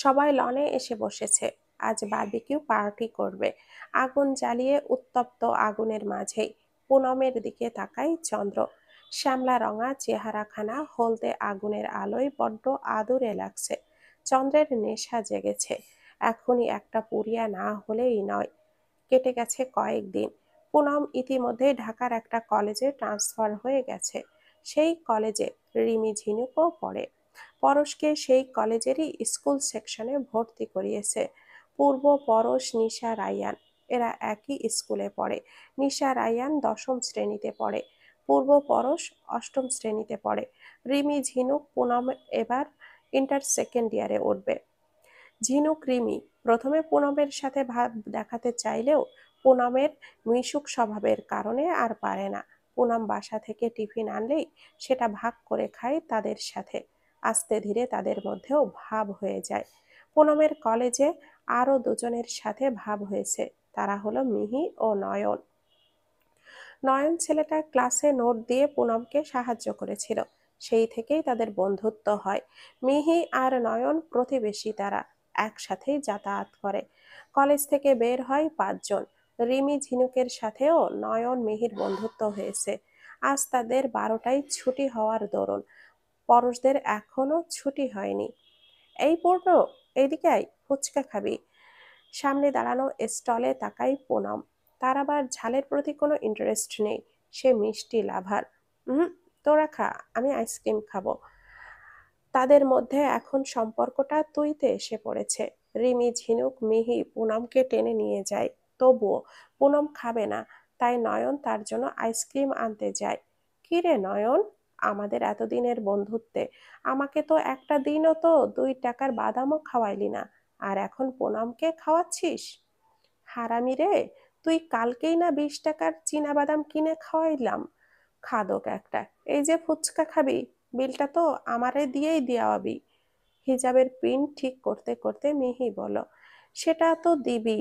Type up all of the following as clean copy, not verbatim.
সবাই লনে এসে বসেছে। আজ বারবিকিউ পার্টি করবে। আগুন জ্বালিয়ে উত্তপ্ত আগুনের মাঝেই পুনমের দিকে তাকায় চন্দ্র। শ্যামলা রঙা চেহারাখানা হলদে আগুনের আলোয় বড্ড আদুরে লাগছে। চন্দ্রের নেশা জেগেছে। এখনই একটা পুরিয়া না হলেই নয়। কেটে গেছে কয়েকদিন। পুনম ইতিমধ্যে ঢাকার একটা কলেজে ট্রান্সফার হয়ে গেছে। সেই কলেজে রিমি ঝিনুকও পড়ে। পরশকে সেই কলেজেরই স্কুল সেকশনে ভর্তি করিয়েছে। পূর্ব, পরশ, নিশা, রায়ান এরা একই স্কুলে পড়ে। নিশা রায়ান 10ম শ্রেণীতে পড়ে। পূর্ব, পরশ 8ম শ্রেণীতে পড়ে। রিমি ঝিনুক পুনম এবার ইন্টার সেকেন্ড ইয়ারে উঠবে। ঝিনুক রিমি প্রথমে পুনমের সাথে ভাব দেখাতে চাইলেও পুনমের মিশুক স্বভাবের কারণে আর পারে না। পুনম বাসা থেকে টিফিন আনলেই সেটা ভাগ করে খায় তাদের সাথে। আস্তে ধীরে তাদের মধ্যেও ভাব হয়ে যায়। পুনমের কলেজে আরো দুজনের সাথে ভাব হয়েছে। তারা হলো মিহি ও নয়ন। নয়ন ছেলেটা ক্লাসে নোট দিয়ে পুনমকে সাহায্য করেছিল। সেই থেকেই তাদের বন্ধুত্ব হয়। মিহি আর নয়ন প্রতিবেশী, তারা একসাথেই যাতায়াত করে। কলেজ থেকে বের হয় 5 জন। রিমি ঝিনুকের সাথেও নয়ন মিহির বন্ধুত্ব হয়েছে। আজ তাদের 12টায় ছুটি হওয়ার দরুন। পরশদের এখনো ছুটি হয়নি। এই পূর্ণ, এইদিকে আয়, ফুচকা খাবি। সামনে দাঁড়ানো স্টলে তাকাই পুনম। তার আবার ঝালের প্রতি কোনো ইন্টারেস্ট নেই। সে মিষ্টি লাভার। তোরা খা, আমি আইসক্রিম খাবো। তাদের মধ্যে এখন সম্পর্কটা তুইতে এসে পড়েছে। রিমি ঝিনুক মিহি পুনমকে টেনে নিয়ে যায়। তবুও পুনম খাবে না। তাই নয়ন তার জন্য আইসক্রিম আনতে যায়। কি রে নয়ন, আমাদের এতদিনের বন্ধুত্বে আমাকে তো একটা দিনও তো 2 টাকার বাদামও খাওয়াইলি না, আর এখন পুনমকে খাওয়াচ্ছিস? হারামি রে, তুই কালকেই না 20 টাকার চীনা বাদাম কিনে খাওয়াইলাম। খাদক একটা। এই যে ফুচকা খাবি, বিলটা তো আমারে দিয়েই দিয়াবি। হিজাবের পিন ঠিক করতে করতে মিহি বলল, সেটা তো দিবি।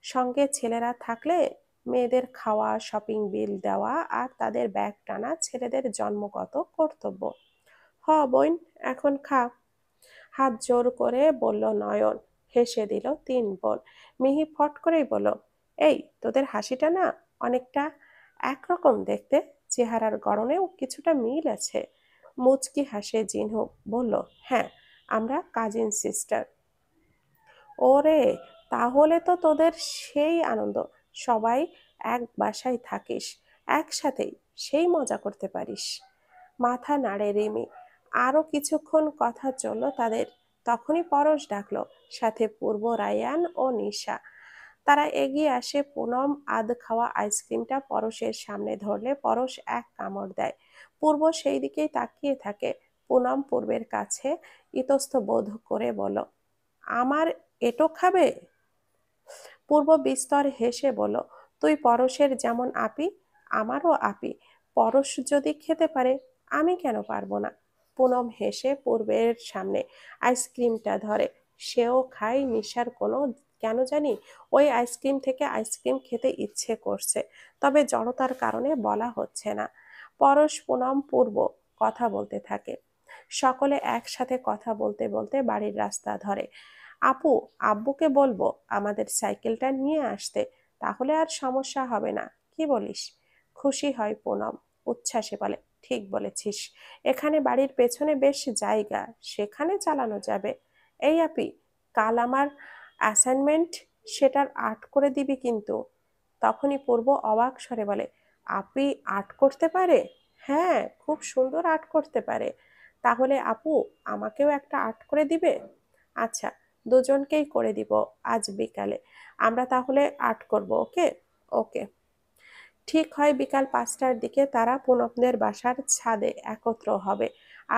সঙ্গে ছেলেরা থাকলে মেয়েদের খাওয়া, শপিং বিল দেওয়া আর তাদের ব্যাগ টানা ছেলেদের জন্মগত কর্তব্য। হ বোন, এখন খা। হাত জোর করে বলল নয়ন। হেসে দিল 3 বোন। মিহি ফট করেই বলল, এই তোদের হাসিটা না অনেকটা একরকম দেখতে। চেহারার গড়নেও কিছুটা মিল আছে। মুচকি হাসে জিনহুক বলল, হ্যাঁ, আমরা কাজিন সিস্টার। ওরে, তাহলে তো তোদের সেই আনন্দ। সবাই এক বাসায় থাকিস, একসাথেই সেই মজা করতে পারিস। মাথা নাড়ে রিমি। আরো কিছুক্ষণ কথা চলল তাদের। তখনই পরশ ডাকলো, সাথে পূর্ব, রায়ান ও নিশা। তারা এগিয়ে আসে। পুনম আধ খাওয়া আইসক্রিমটা পরশের সামনে ধরলে পরশ এক কামড় দেয়। পূর্ব সেই দিকেই তাকিয়ে থাকে। পুনম পূর্বের কাছে ইতস্ত বোধ করে বলল, আমার এটো খাবে? পূর্ব বিস্তর হেসে বলল, তুই পরশের যেমন আপি, আমারও আপি। পরশ যদি খেতে পারে, আমি কেন পারবো না? পুনম হেসে পূর্বের সামনে আইসক্রিমটা ধরে। সেও খায়। নিশার কোনো কেন জানি ওই আইসক্রিম থেকে আইসক্রিম খেতে ইচ্ছে করছে, তবে জড়তার কারণে বলা হচ্ছে না। পরশ, পুনম, পূর্ব কথা বলতে থাকে। সকলে একসাথে কথা বলতে বলতে বাড়ির রাস্তা ধরে। আপু, আব্বুকে বলবো আমাদের সাইকেলটা নিয়ে আসতে, তাহলে আর সমস্যা হবে না, কি বলিস? খুশি হয় পুনম। উচ্ছ্বাসে বলে, ঠিক বলেছিস। এখানে বাড়ির পেছনে বেশ জায়গা, সেখানে চালানো যাবে। এই আপি, কাল আমার অ্যাসাইনমেন্ট, সেটার আর্ট করে দিবি কিন্তু। তখনই পূর্ব অবাক স্বরে বলে, আপি আর্ট করতে পারে? হ্যাঁ, খুব সুন্দর আর্ট করতে পারে। তাহলে আপু, আমাকেও একটা আর্ট করে দিবে? আচ্ছা, দুজনকেই করে দিব আজ বিকালে। আমরা তাহলে আর্ট করব, ওকে? ওকে। ঠিক হয় বিকাল 5টার দিকে তারা পুনমদের বাসার ছাদে একত্র হবে।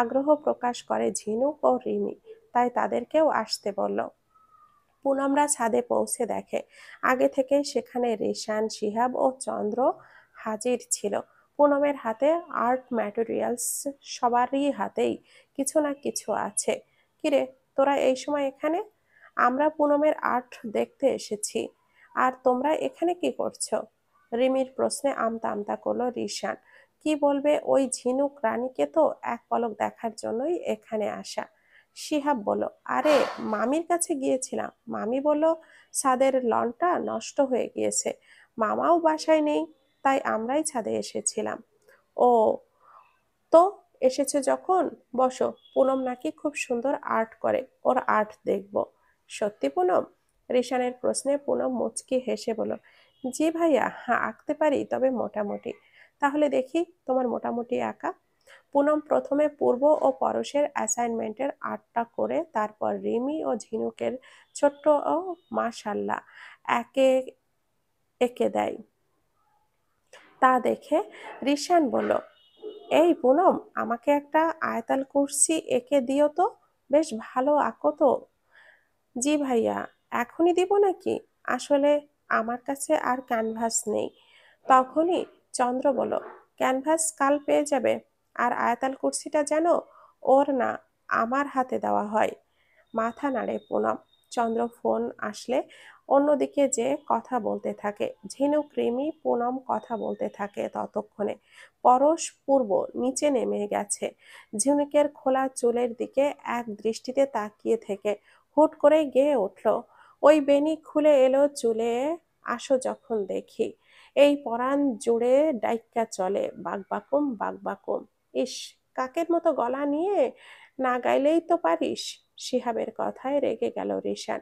আগ্রহ প্রকাশ করে ঝিনুক ও রিমি, তাই তাদেরকেও আসতে বলল। পুনমরা ছাদে পৌঁছে দেখে আগে থেকেই সেখানে রিশান, শিহাব ও চন্দ্র হাজির ছিল। পুনমের হাতে আর্ট ম্যাটেরিয়ালস, সবারই হাতেই কিছু না কিছু আছে। কিরে, তোরা এই সময় এখানে? আমরা পুনমের আর্ট দেখতে এসেছি। আর তোমরা এখানে কি করছো? রিমির প্রশ্নে আমতা আমতা করলো রিশান। কি বলবে, ওই ঝিনুক রানীকে তো এক পলক দেখার জন্যই এখানে আসা। শিহাব বলল, আরে মামির কাছে গিয়েছিলাম, মামি বলল ছাদের লনটা নষ্ট হয়ে গিয়েছে, মামাও বাসায় নেই, তাই আমরাই ছাদে এসেছিলাম। ও, তো এসেছে যখন বসো, পুনম নাকি খুব সুন্দর আর্ট করে, ওর আর্ট দেখব। সত্যি পুনম? রিশানের প্রশ্নে পুনম মুচকি হেসে বলল, জি ভাইয়া, হ্যাঁ আঁকতে পারি, তবে মোটামুটি। তাহলে দেখি তোমার মোটামুটি আঁকা। পুনম প্রথমে পূর্ব ও পরশের অ্যাসাইনমেন্টের আর্টটা করে তারপর রিমি ও ঝিনুকের ছোট্ট ও মাশাল্লাহ একে এঁকে দেয়। তা দেখে রিশান বলল, এই পুনম, আমাকে একটা আয়তাল কুরসি এঁকে দিও তো, বেশ ভালো আঁকো তো। জি ভাইয়া, এখনই দিব নাকি? আসলে আমার কাছে আর ক্যানভাস নেই। তখনই চন্দ্র বলল, ক্যানভাস কাল পেয়ে যাবে। আর আয়তাল কুরসিটা যেন ওর না, আমার হাতে দেওয়া হয়। মাথা নাড়ে পুনম। চন্দ্র ফোন আসলে অন্যদিকে যে কথা বলতে থাকে। ঝিনুক রিমি পুনম কথা বলতে থাকে ততক্ষণে। পরশ পূর্ব নিচে নেমে গেছে। ঝিনুকের খোলা চুলের দিকে এক দৃষ্টিতে তাকিয়ে থেকে হুট করে গেয়ে উঠল, ওই বেনি খুলে এলো চুলে, আসো যখন দেখি। এই পরাণ জুড়ে ডাইক্কা চলে বাগবাকুম বাগবাকুম। ইস, কাকের মতো গলা নিয়ে না গাইলেই তো পারিস। শিহাবের কথায় রেগে গেল রিশান।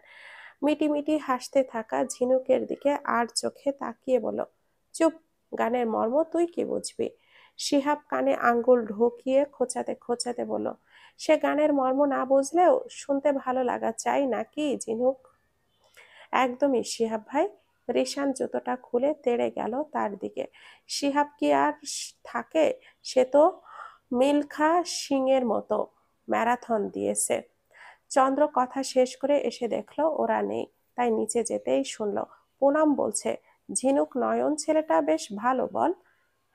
মিটিমিটি হাসতে থাকা ঝিনুকের দিকে আর চোখে তাকিয়ে বলল, চুপ, গানের মর্ম তুই কি বুঝবি? শিহাব কানে আঙ্গুল ঢুকিয়ে খোঁচাতে খোঁচাতে বলল, সে গানের মর্ম না বুঝলেও শুনতে ভালো লাগা চাই নাকি ঝিনুক? একদমই শিহাব ভাই। রিশান জুতোটা খুলে তেড়ে গেল তার দিকে। শিহাব কি আর থাকে? সে তো মিলখা সিংয়ের মতো ম্যারাথন দিয়েছে। চন্দ্র কথা শেষ করে এসে দেখলো ওরা নেই, তাই নিচে যেতেই শুনলো পুনম বলছে, ঝিনুক নয়ন ছেলেটা বেশ ভালো বল।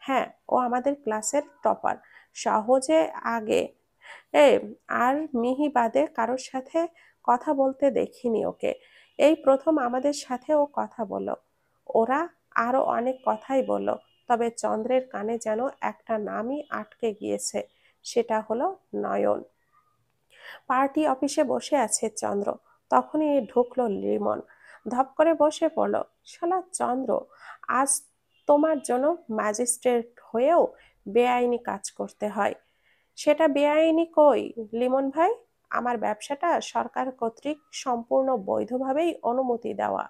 হ্যাঁ, ও আমাদের ক্লাসের টপার, সহজে আগে এ আর মিহি বাদে কারোর সাথে কথা বলতে দেখিনি ওকে। এই প্রথম আমাদের সাথে ও কথা বলল। ওরা আরো অনেক কথাই বলল, তবে চন্দ্রের কানে যেন একটা নামই আটকে গিয়েছে, সেটা হলো নয়ন। পার্টি অফিসে বসে আছে চন্দ্র, তখনই ঢুকলো লিমন। ধপ করে বসে পড়ল, শালা চন্দ্র, আজ তোমার জন্য ম্যাজিস্ট্রেট হয়েও বেআইনি কাজ করতে হয়। সেটা বেআইনি কই লিমন ভাই? আমার ব্যবসাটা সরকার কর্তৃক সম্পূর্ণ বৈধভাবেই অনুমতি দেওয়া।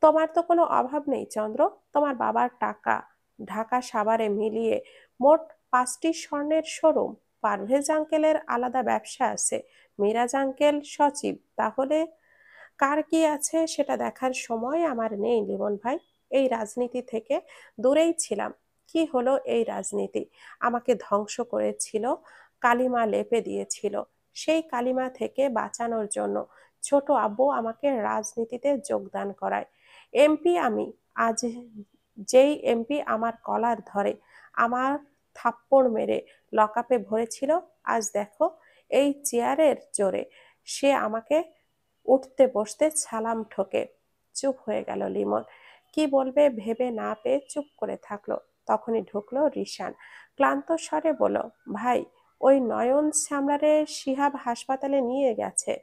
তোমার তো কোনো অভাব নেই চন্দ্র, তোমার বাবার টাকা ঢাকা সাভারে মিলিয়ে মোট 5টি স্বর্ণের শোরুম, পারভেজ আঙ্কেলের আলাদা ব্যবসা আছে, মিরাজ আঙ্কেল সচিব, তাহলে কার কি আছে সেটা দেখার সময় আমার নেই লিমন ভাই। এই রাজনীতি থেকে দূরেই ছিলাম। কি হলো এই রাজনীতি? আমাকে ধ্বংস করেছিল, কালিমা লেপে দিয়েছিল। সেই কালিমা থেকে বাঁচানোর জন্য ছোট আব্বু আমাকে রাজনীতিতে যোগদান করায়। এমপি আমি। আজ যেই এমপি আমার কলার ধরে আমার থাপ্পড় মেরে লকআপে ভরেছিল, আজ দেখো এই চেয়ারের জোরে সে আমাকে উঠতে বসতে সালাম ঠোকে। চুপ হয়ে গেল লিমন। কি বলবে ভেবে না পেয়ে চুপ করে থাকলো। তখনই ঢুকলো রিশান। ক্লান্ত স্বরে বলল, ভাই, ওই নয়ন শ্যামলারে শিহাব হাসপাতালে নিয়ে গেছে।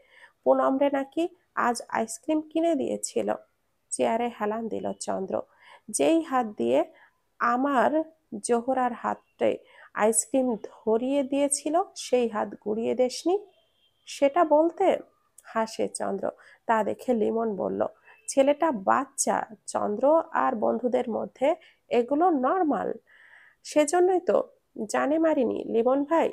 পুনমরে নাকি আজ আইসক্রিম কিনে দিয়েছিল। চেয়ারে হেলান দিল চন্দ্র। যেই হাত দিয়ে আমার জোহরার হাতে আইসক্রিম ধরিয়ে দিয়েছিল সেই হাত গুড়িয়ে দেসনি, সেটা বলতে? হাসে চন্দ্র। তা দেখে লিমন বলল, ছেলেটা বাচ্চা চন্দ্র, আর বন্ধুদের মধ্যে এগুলো নর্মাল। সেজন্যই তো জানে মারিনি লিমন ভাই,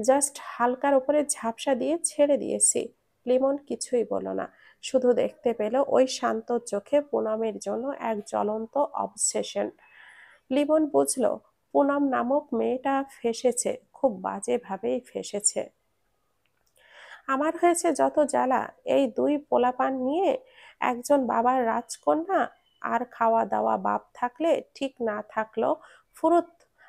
জাস্ট হালকার উপরে ঝাপসা দিয়ে ছেড়ে দিয়েছি। লিমন কিছুই বলল না, শুধু দেখতে পেল ওই শান্ত চোখে পুনমের জন্য এক জ্বলন্ত অবসেশন। লিমন বুঝলো পুনম নামক মেয়েটা ফেঁসেছে, খুব বাজে ভাবেই ফেঁসেছে। আমার হয়েছে যত জ্বালা এই দুই পোলাপান নিয়ে। একজন বাবার রাজকন্যা আর খাওয়া দাওয়া বাপ থাকলে ঠিক না থাকলো ফুরুত,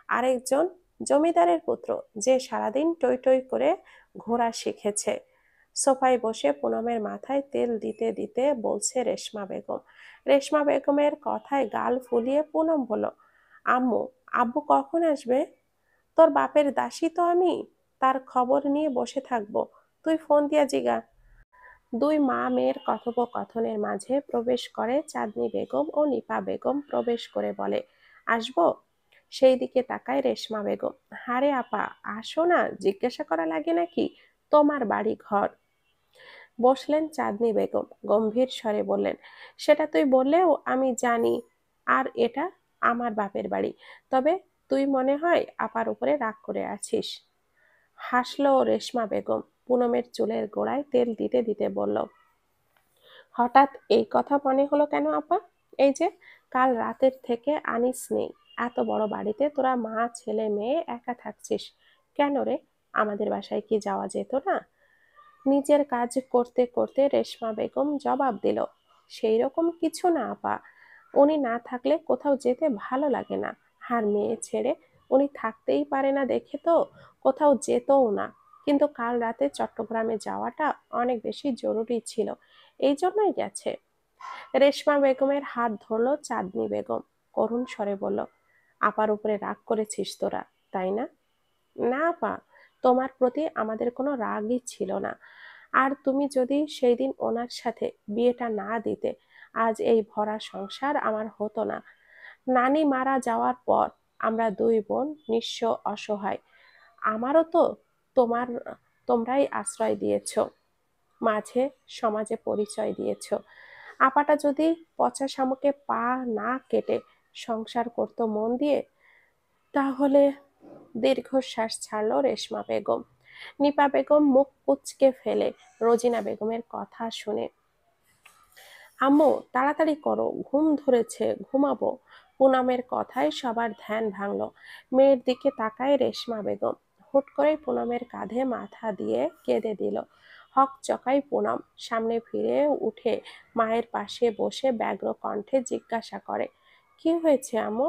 আরেকজন জমিদারের পুত্র যে সারাদিন টই টই করে ঘোরা শিখেছে। সোফায় বসে পুনমের মাথায় তেল দিতে দিতে বলছে রেশমা বেগম। রেশমা বেগমের কথায় গাল ফুলিয়ে পুনম বলল, আম্মু, আব্বু কখন আসবে? তোর বাপের দাসী তো আমি। তার খবর নিয়ে বসে থাকবো? তুই ফোন দিয়া জিগা। দুই মা মেয়ের কথোপকথনের মাঝে প্রবেশ করে চাঁদনি বেগম ও নিপা বেগম প্রবেশ করে বলে, আসবো? সেই দিকে তাকায় রেশমা বেগম। হারে আপা, আসো না, জিজ্ঞাসা করা লাগে নাকি? তোমার বাড়ি ঘর। বসলেন চাঁদনি বেগম, গম্ভীর স্বরে বললেন, সেটা তুই বললেও আমি জানি, আর এটা আমার বাপের বাড়ি। তবে তুই মনে হয় আপার উপরে রাগ করে আছিস। হাসলো রেশমা বেগম, পুনমের চুলের গোড়ায় তেল দিতে দিতে বলল, হঠাৎ এই কথা মনে হলো কেন আপা? এই যে কাল রাতের থেকে আনিস নেই, এত বড় বাড়িতে তোরা মা ছেলে মেয়ে একা থাকছিস কেন রে? আমাদের বাসায় কি যাওয়া যেত না? নিজের কাজ করতে করতে রেশমা বেগম জবাব দিল, সেই রকম কিছু না আপা, উনি না থাকলে কোথাও যেতে ভালো লাগে না। আর মেয়ে ছেড়ে উনি থাকতেই পারে না দেখে তো কোথাও যেতও না। কিন্তু কাল রাতে চট্টগ্রামে যাওয়াটা অনেক বেশি জরুরি ছিল, এই জন্যই গেছে। রেশমা বেগমের হাত ধরলো চাঁদনি বেগম, করুণ স্বরে বলল, আপার উপরে রাগ করেছিস তোরা, তাই না? না আপা, তোমার প্রতি আমাদের কোনো রাগই ছিল না। আর তুমি যদি সেই দিন ওনার সাথে বিয়েটা না দিতে, আজ এই ভরা সংসার আমার হতো না। নানি মারা যাওয়ার পর আমরা দুই বোন নিঃস্ব অসহায়। আমারও তো তোমার তোমরাই আশ্রয় দিয়েছো, মাঝে সমাজে পরিচয় দিয়েছো। আপাটা যদি পচা শামুকে পা না কেটে সংসার করতো মন দিয়ে, তাহলে। দীর্ঘশ্বাস ছাড়ল রেশমা বেগম। নিপা বেগম মুখ কুঁচকে ফেলে রোজিনা বেগমের কথা শুনে, আম্মু তাড়াতাড়ি করো, ঘুম ধরেছে, ঘুমাবো। পুনমের কথায় সবার ধ্যান ভাঙলো। মেয়ের দিকে তাকায় রেশমা বেগম, হুট করে পুনমের কাঁধে মাথা দিয়ে কেঁদে দিল। হক চকাই পুনম সামনে ফিরে উঠে মায়ের পাশে বসে ব্যগ্র কণ্ঠে জিজ্ঞাসা করে, কি হয়েছে আম্মু?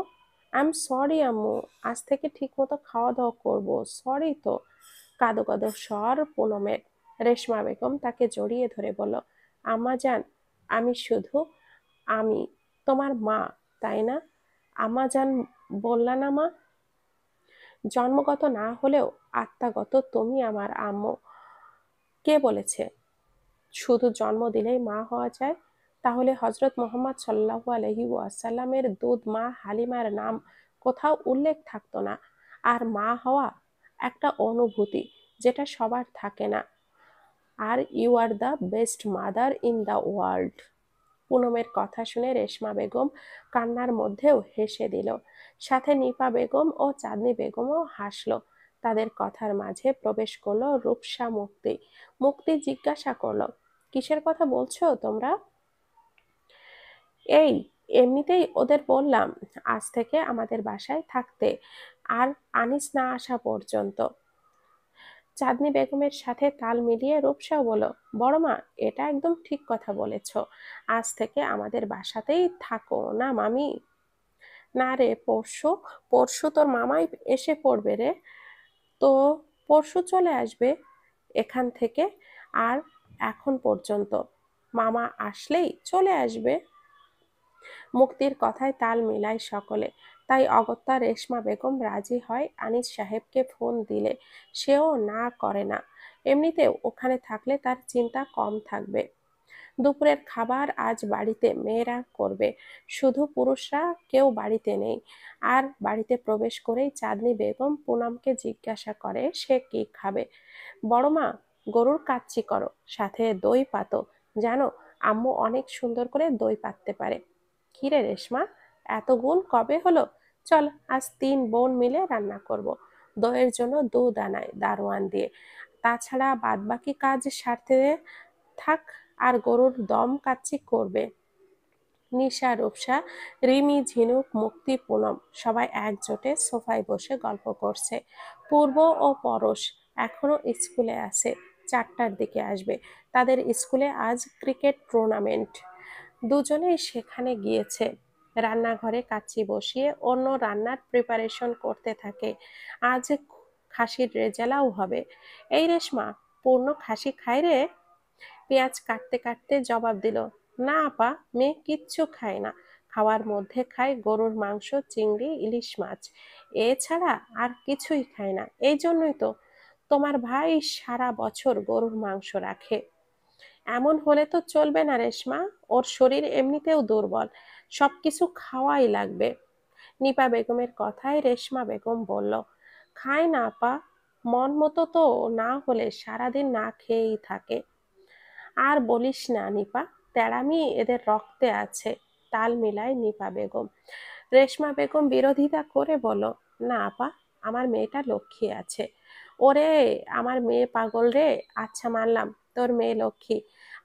আম সরি আম্মু, আজ থেকে ঠিক মতো খাওয়া দাওয়া করবো, সরি তো। কাঁদো কাঁদো স্বর পুনমের। রেশমা বেগম তাকে জড়িয়ে ধরে বলল, আম্মা জান, আমি শুধু আমি তোমার মা, তাই না? আম্মা জান বললা না মা? জন্মগত না হলেও আত্মাগত তুমি আমার আম্মু। কে বলেছে শুধু জন্ম দিলেই মা হওয়া যায়? তাহলে হজরত মোহাম্মদ সাল্লাল্লাহু আলাইহি ওয়াসাল্লামের দুধ মা হালিমার নাম কোথাও উল্লেখ থাকতো না? আর মা হওয়া একটা অনুভূতি, যেটা সবার থাকে না। আর are you the best mother in the world. পুনমের কথা শুনে রেশমা বেগম কান্নার মধ্যেও হেসে দিল। সাথে নিপা বেগম ও চাঁদনি বেগমও হাসলো। তাদের কথার মাঝে প্রবেশ করলো রূপসা মুক্তি। মুক্তি জিজ্ঞাসা করলো, কিসের কথা বলছো তোমরা? এই এমনিতেই ওদের বললাম আজ থেকে আমাদের বাসায় থাকতে, আর আনিস না আসা পর্যন্ত। চাঁদনি বেগমের সাথে তাল মিলিয়ে রূপসাও বলল, বড় মা, এটা একদম ঠিক কথা বলেছ, আজ থেকে আমাদের বাসাতেই থাকো না মামি? না রে, পরশু। পরশু তোর মামাই এসে পড়বে রে। তো পরশু চলে আসবে এখান থেকে। আর এখন পর্যন্ত মামা আসলেই চলে আসবে। মুক্তির কথায় তাল মিলায় সকলে। তাই অগত্যা রেশমা বেগম রাজি হয় আনিস সাহেবকে ফোন দিলে। সেও না করে না। এমনিতেও ওখানে থাকলে তার চিন্তা কম থাকবে। দুপুরের খাবার আজ বাড়িতে মেয়েরা করবে, শুধু পুরুষরা কেউ বাড়িতে নেই। আর বাড়িতে প্রবেশ করেই চাঁদনি বেগম পুনমকে জিজ্ঞাসা করে সে কি খাবে। বড় মা, গরুর কাচ্চি করো, সাথে দই পাতো। জানো, আম্মু অনেক সুন্দর করে দই পাততে পারে। কিরে রেশমা, এত গুণ কবে হলো? চল, আজ তিন বোন মিলে রান্না করব। দইয়ের জন্য দুধ আনাই দারোয়ান দিয়ে। তাছাড়া বাদবাকি কাজ সারতে থাক। আর গরুর দম কাচ্চি করবে নিশা, রূপসা, রিমি, ঝিনুক, মুক্তি, পুনম সবাই একজোটে সোফায় বসে গল্প করছে। পূর্ব ও পরশ এখনো স্কুলে আছে, 4টার দিকে আসবে। তাদের স্কুলে আজ ক্রিকেট টুর্নামেন্ট, দুজনেই সেখানে গিয়েছে। রান্নাঘরে কাচ্চি বসিয়ে অন্য রান্নার প্রিপারেশন করতে থাকে। আজ খাসির রেজালাও হবে। এই রেশমা, পূর্ণ খাসি খায় রে? পেঁয়াজ কাটতে কাটতে জবাব দিল, না আপা, মেয়ে কিচ্ছু খায় না। খাওয়ার মধ্যে খায় গরুর মাংস, চিংড়ি, ইলিশ মাছ, এছাড়া আর কিছুই খায় না। এই জন্যই তো তোমার ভাই সারা বছর গরুর মাংস রাখে। এমন হলে তো চলবে না রেশমা, ওর শরীর এমনিতেও দুর্বল, সবকিছু খাওয়াই লাগবে। নিপা বেগমের কথায় রেশমা বেগম বলল, খায় না আপা, মন মতো তো না হলে সারাদিন না খেয়েই থাকে। আর বলিস না নিপা, তেড়ামি এদের রক্তে আছে, তাল মিলায় নিপা বেগম। রেশমা বেগম বিরোধিতা করে বলল, না আপা, আমার মেয়েটা লক্ষ্মী আছে। ওরে, আমার মেয়ে পাগল রে। আচ্ছা মানলাম তোর মেয়ে লক্ষ্মী।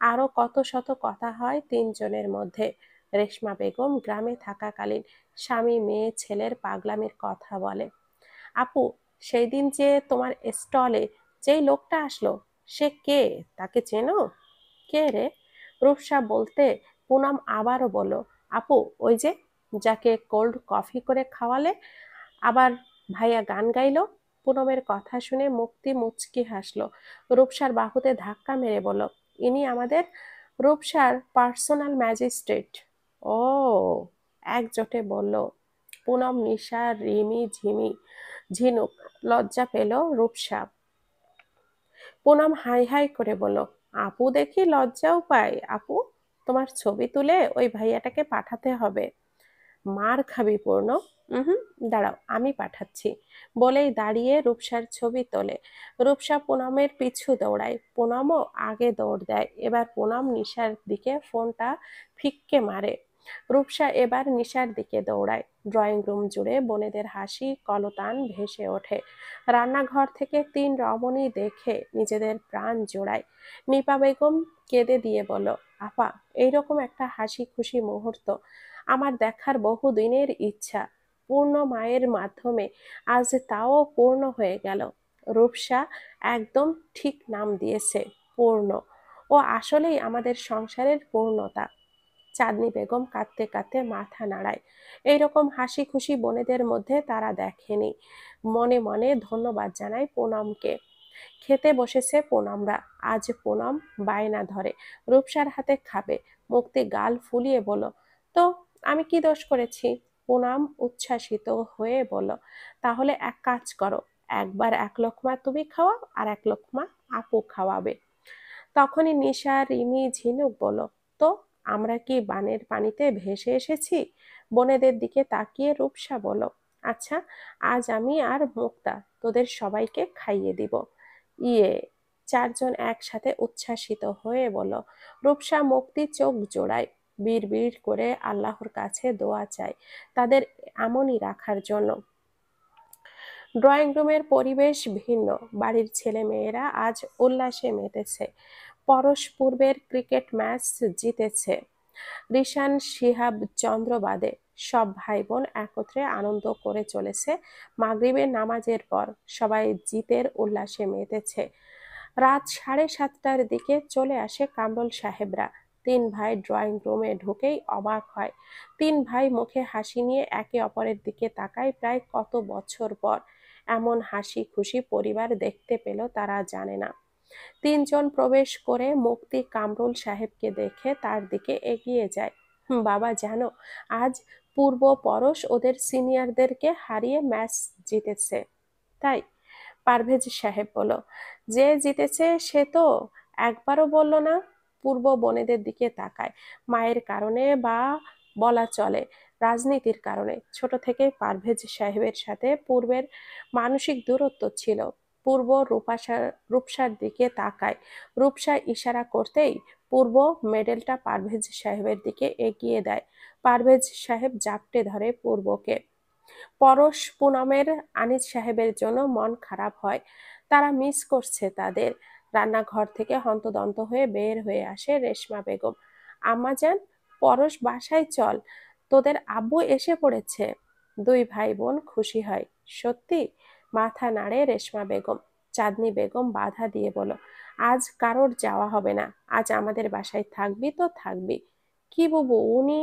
আরো কত শত কথা হয় তিনজনের মধ্যে। রেশমা বেগম গ্রামে থাকাকালীন স্বামী মেয়ে ছেলের পাগলামির কথা বলে। আপু, সেই দিন যে তোমার স্টলে যেই লোকটা আসলো, সে কে? তাকে চেনো? কে রে? রূপসা বলতে পুনম আবারও বলল, আপু, ওই যে যাকে কোল্ড কফি করে খাওয়ালে, আবার ভাইয়া গান গাইলো। পুনমের কথা শুনে মুক্তি মুচকি হাসলো। রূপসার বাহুতে ধাক্কা মেরে বলল, ইনি আমাদের রূপসার পার্সোনাল ম্যাজিস্ট্রেট। ও, একজোটে বলল পুনম, নিশা, রিমি, ঝিমি, ঝিনুক। লজ্জা পেল রূপসা। পুনম হাই হাই করে বলল, আপু দেখি লজ্জাও পায়। আপু, তোমার ছবি তুলে ওই ভাইয়াটাকে পাঠাতে হবে। মার খাবি পূর্ণ। হুম, দাঁড়াও, আমি পাঠাচ্ছি। বলেই দাঁড়িয়ে রূপসার ছবি তোলে। রূপসা পুনমের পিছু দৌড়ায়, পুনমও আগে দৌড় দেয়। এবার পুনম নিশার দিকে ফোনটা ফিক্কে মারে। রূপসা এবার নিশার দিকে দৌড়ায়। ড্রয়িং রুম জুড়ে বোনেদের হাসি কলতান ভেসে ওঠে। রান্নাঘর থেকে তিন রমণী দেখে নিজেদের প্রাণ জোড়ায়। নিপা বেগম কেঁদে দিয়ে বলল, আপা, এইরকম একটা হাসি খুশি মুহূর্ত আমার দেখার বহুদিনের ইচ্ছা। পূর্ণ মায়ের মাধ্যমে আজ তাও পূর্ণ হয়ে গেল। রূপসা একদম ঠিক নাম দিয়েছে, পূর্ণ। ও আসলেই আমাদের সংসারের পূর্ণতা। চাঁদনি বেগম কাঁদতে কাঁদতে মাথা নাড়ায়। এইরকম হাসি খুশি বোনেদের মধ্যে তারা দেখেনি। মনে মনে ধন্যবাদ জানায় পুনমকে। খেতে বসেছে পুনমরা। আজ পুনম বায়না ধরে রূপসার হাতে খাবে। মুক্তি গাল ফুলিয়ে বলল, তো আমি কি দোষ করেছি? পুনম উচ্ছ্বাসিত হয়ে বলল, তাহলে এক কাজ করো, একবার এক লোকমা তুমি খাওয়াও, আর এক লোকমা আপু খাওয়াবে। তখনই নিশা, রিমি, ঝিনুক বলল, তো আমরা কি বানের পানিতে ভেসে এসেছি? বোনেদের দিকে তাকিয়ে রূপসা বলল, আচ্ছা, আজ আমি আর মুক্তা তোদের সবাইকে খাইয়ে দিব। ইয়ে, চারজন একসাথে উচ্ছ্বাসিত হয়ে বলল। রূপসা মুক্তি চোখ জোড়ায়, বিড় করে আল্লাহর কাছে দোয়া চায় তাদের এমনই রাখার জন্য। ড্রয়িং রুমের পরিবেশ ভিন্ন। বাড়ির ছেলে মেয়েরা আজ উল্লাসে মেতেছে। পরশ পূর্বের ক্রিকেট ম্যাচ জিতেছে। রিশান, শিহাব, চন্দ্র বাদে সব ভাই বোন একত্রে আনন্দ করে চলেছে। মাগরিবের নামাজের পর সবাই জিতের উল্লাসে মেতেছে। রাত 7:30টার দিকে চলে আসে কামরুল সাহেবরা। তিন ভাই ড্রয়িং রুমে ঢুকেই অবাক হয়। তিন ভাই মুখে হাসি নিয়ে একে অপরের দিকে তাকায়। প্রায় কত বছর পর এমন হাসি খুশি পরিবার দেখতে পেল তারা জানে না। তিনজন প্রবেশ করে মুক্তি কামরুল সাহেবকে দেখে তার দিকে এগিয়ে যায়। বাবা, জানো, আজ পূর্ব পরশ ওদের সিনিয়রদেরকে হারিয়ে ম্যাচ জিতেছে। তাই? পারভেজ সাহেব বলল, যে জিতেছে সে তো একবারও বলল না। পূর্ব বোনেদের দিকে তাকায়। মায়ের কারণে বা বলা চলে রাজনীতির কারণে ছোট থেকে পারভেজ সাহেবের সাথে পূর্বের মানসিক দূরত্ব ছিল। পূর্ব রূপসার দিকে তাকায়। রূপসা ইশারা করতেই পূর্ব মেডেলটা পারভেজ সাহেবের দিকে এগিয়ে দেয়। পারভেজ সাহেব জাপটে ধরে পূর্বকে। পরশ, পুনমের, আনিস সাহেবের জন্য মন খারাপ হয়। তারা মিস করছে তাদের। রান্নাঘর থেকে হন্তদন্ত হয়ে বের হয়ে আসে রেশমা বেগম। আম্মাজান, পরশ বাসায় চল, তোদের আব্বু এসে পড়েছে। দুই ভাই বোন খুশি হয়। সত্যি? মাথা নাড়ে রেশমা বেগম। চাঁদনি বেগম বাধা দিয়ে বলল, আজ কারোর যাওয়া হবে না। আজ আমাদের বাসায় থাকবি তো থাকবি। কি বুবু, উনি?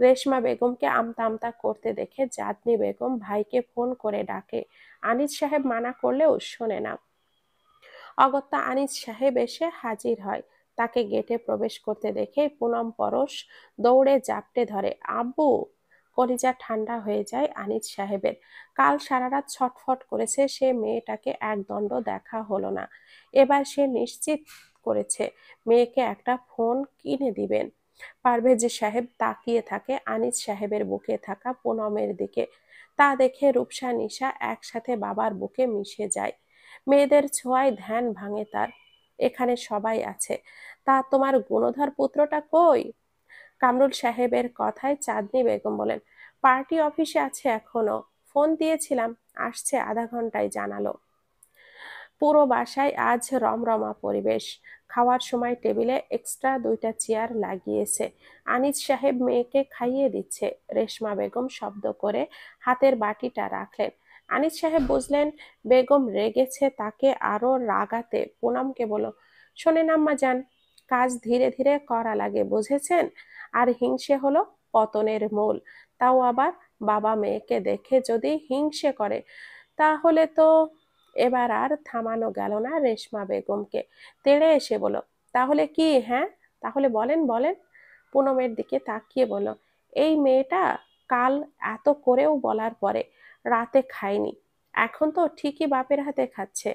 রেশমা বেগমকে আমতা আমতা করতে দেখে চাঁদনি বেগম ভাইকে ফোন করে ডাকে। আনিস সাহেব মানা করলেও শোনে না। অগত্যা আনিস সাহেব এসে হাজির হয়। তাকে গেটে প্রবেশ করতে দেখে পুনম পরশ দৌড়ে জাপটে ধরে, আব্বু! কলিজা ঠান্ডা হয়ে যায় আনিস সাহেবের। কাল সারা রাত ছটফট করেছে, সে মেয়েটাকে একদণ্ড দেখা হলো না। এবার সে নিশ্চিত করেছে মেয়েকে একটা ফোন কিনে দিবেন। পারভেজ সাহেব তাকিয়ে থাকে আনিস সাহেবের বুকে থাকা পুনমের দিকে। তা দেখে রূপসা নিশা একসাথে বাবার বুকে মিশে যায়। মেয়েদের ছোঁয়ায় ধ্যান ভাঙে তার। এখানে সবাই আছে, তা তোমার গুণধর পুত্রটা কই? কামরুল সাহেবের কথায় চাঁদনি বেগম বলেন, পার্টি অফিসে আছে এখনো, ফোন দিয়েছিলাম, আসছে আধা ঘন্টায় জানালো। পুরো বাসায় আজ রমরমা পরিবেশ। খাওয়ার সময় টেবিলে এক্সট্রা 2টা চেয়ার লাগিয়েছে। আনিস সাহেব মেয়েকে খাইয়ে দিচ্ছে। রেশমা বেগম শব্দ করে হাতের বাটিটা রাখলেন। আনিস সাহেব বুঝলেন বেগম রেগেছে, তাকে আরো রাগাতে পুনমকে বলল, শোনেন আম্মা যান, কাজ ধীরে ধীরে করা লাগে, বুঝেছেন? আর হিংসে হলো পতনের মূল। তাও আবার বাবা মেয়েকে দেখে যদি হিংসে করে, তাহলে তো। এবার আর থামানো গেল না রেশমা বেগমকে। তেড়ে এসে বলল, তাহলে কি? হ্যাঁ, তাহলে বলেন বলেন। পুনমের দিকে তাকিয়ে বলল, এই মেয়েটা কাল এত করেও বলার পরে রাতে খায়নি, এখন তো ঠিকই বাপের হাতে খাচ্ছে।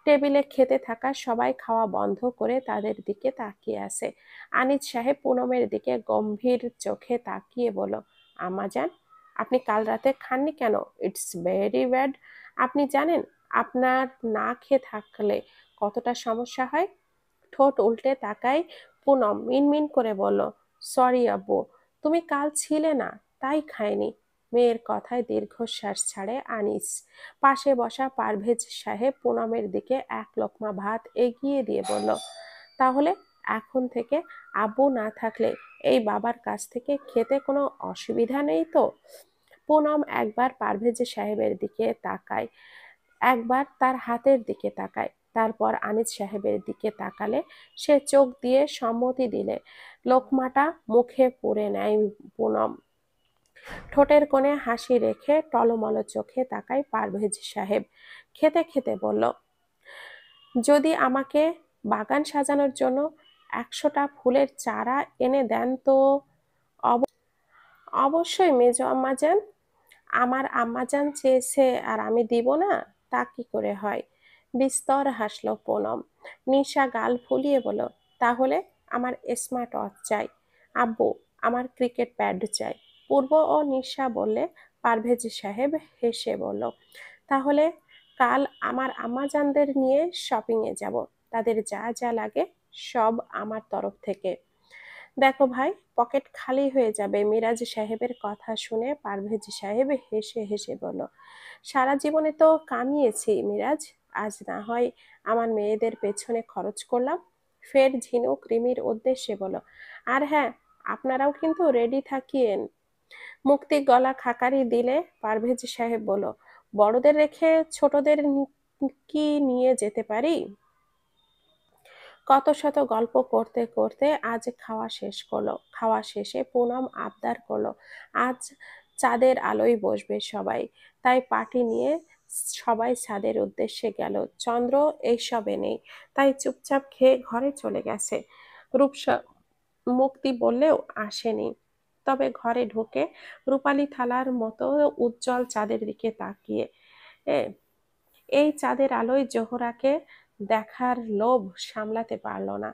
টেবিলে খেতে থাকা সবাই খাওয়া বন্ধ করে তাদের দিকে তাকিয়ে আছে। আনিস সাহেব পুনমের দিকে গম্ভীর চোখে তাকিয়ে বলল, আম্মাজান, আপনি কাল রাতে খাননি কেন? It's very bad. আপনি জানেন আপনার না খেয়ে থাকলে কতটা সমস্যা হয়? ঠোঁট উল্টে তাকায় পুনম মিনমিন করে বলল, সরি আব্বু, তুমি কাল ছিলে না, তাই খাইনি। মেয়ের কথায় দীর্ঘশ্বাস ছাড়ে আনিস। পাশে বসা পারভেজ সাহেব পুনমের দিকে এক লোকমা ভাত এগিয়ে দিয়ে বলল, তাহলে এখন থেকে আব্বু না থাকলে এই বাবার কাছ থেকে খেতে কোনো অসুবিধা নেই তো? পুনম একবার পারভেজ সাহেবের দিকে তাকায়, একবার তার হাতের দিকে তাকায়, তারপর আনিস সাহেবের দিকে তাকালে সে চোখ দিয়ে সম্মতি দিলে লোকমাটা মুখে পুরে নেয় পুনম। ঠোঁটের কোণে হাসি রেখে টলমল চোখে তাকায় পারভেজ সাহেব। খেতে খেতে বলল, যদি আমাকে বাগান সাজানোর জন্য 100টা ফুলের চারা এনে দেন তো? অবশ্যই মেজো আম্মাজান। আমার আম্মাজান চেয়েছে আর আমি দিব না, তা কি করে হয়? বিস্তর হাসলো পুনম। নিশা গাল ফুলিয়ে বলল, তাহলে আমার স্মার্ট ওয়াচ চাই। আব্বু, আমার ক্রিকেট প্যাড চাই। পূর্ব ও নিশা বললে। পারভেজ সাহেব হেসে বলল, তাহলে কাল আমার আম্মাজানদের নিয়ে শপিং এ যাব, তাদের যা যা লাগে সব আমার তরফ থেকে। দেখো ভাই, পকেট খালি হয়ে যাবে। মিরাজ সাহেবের কথা শুনে পারভেজ সাহেব হেসে হেসে বলল, সারা জীবনে তো কামিয়েছি মিরাজ, আজ না হয় আমার মেয়েদের পেছনে খরচ করলাম। ফের ঝিনুক রিমির উদ্দেশ্যে বলল, আর হ্যাঁ, আপনারাও কিন্তু রেডি থাকিয়েন। মুক্তি গলা খাকারি দিলে পারভেজ সাহেব বলল, বড়দের রেখে ছোটদের কি নিয়ে যেতে পারি? কত শত গল্প করতে করতে আজ খাওয়া শেষ করলো। খাওয়া শেষে পুনম আবদার করলো, আজ চাঁদের আলোয় বসবে সবাই। তাই পার্টি নিয়ে সবাই ছাদের উদ্দেশ্যে গেল। চন্দ্র এইসবে নেই, তাই চুপচাপ খেয়ে ঘরে চলে গেছে। রূপসা মুক্তি বললেও আসেনি, তবে ঘরে ঢুকে রূপালী থালার মতো উজ্জ্বল চাঁদের দিকে তাকিয়ে এ এই চাঁদের আলোয় জোহরাকে দেখার লোভ সামলাতে পারল না।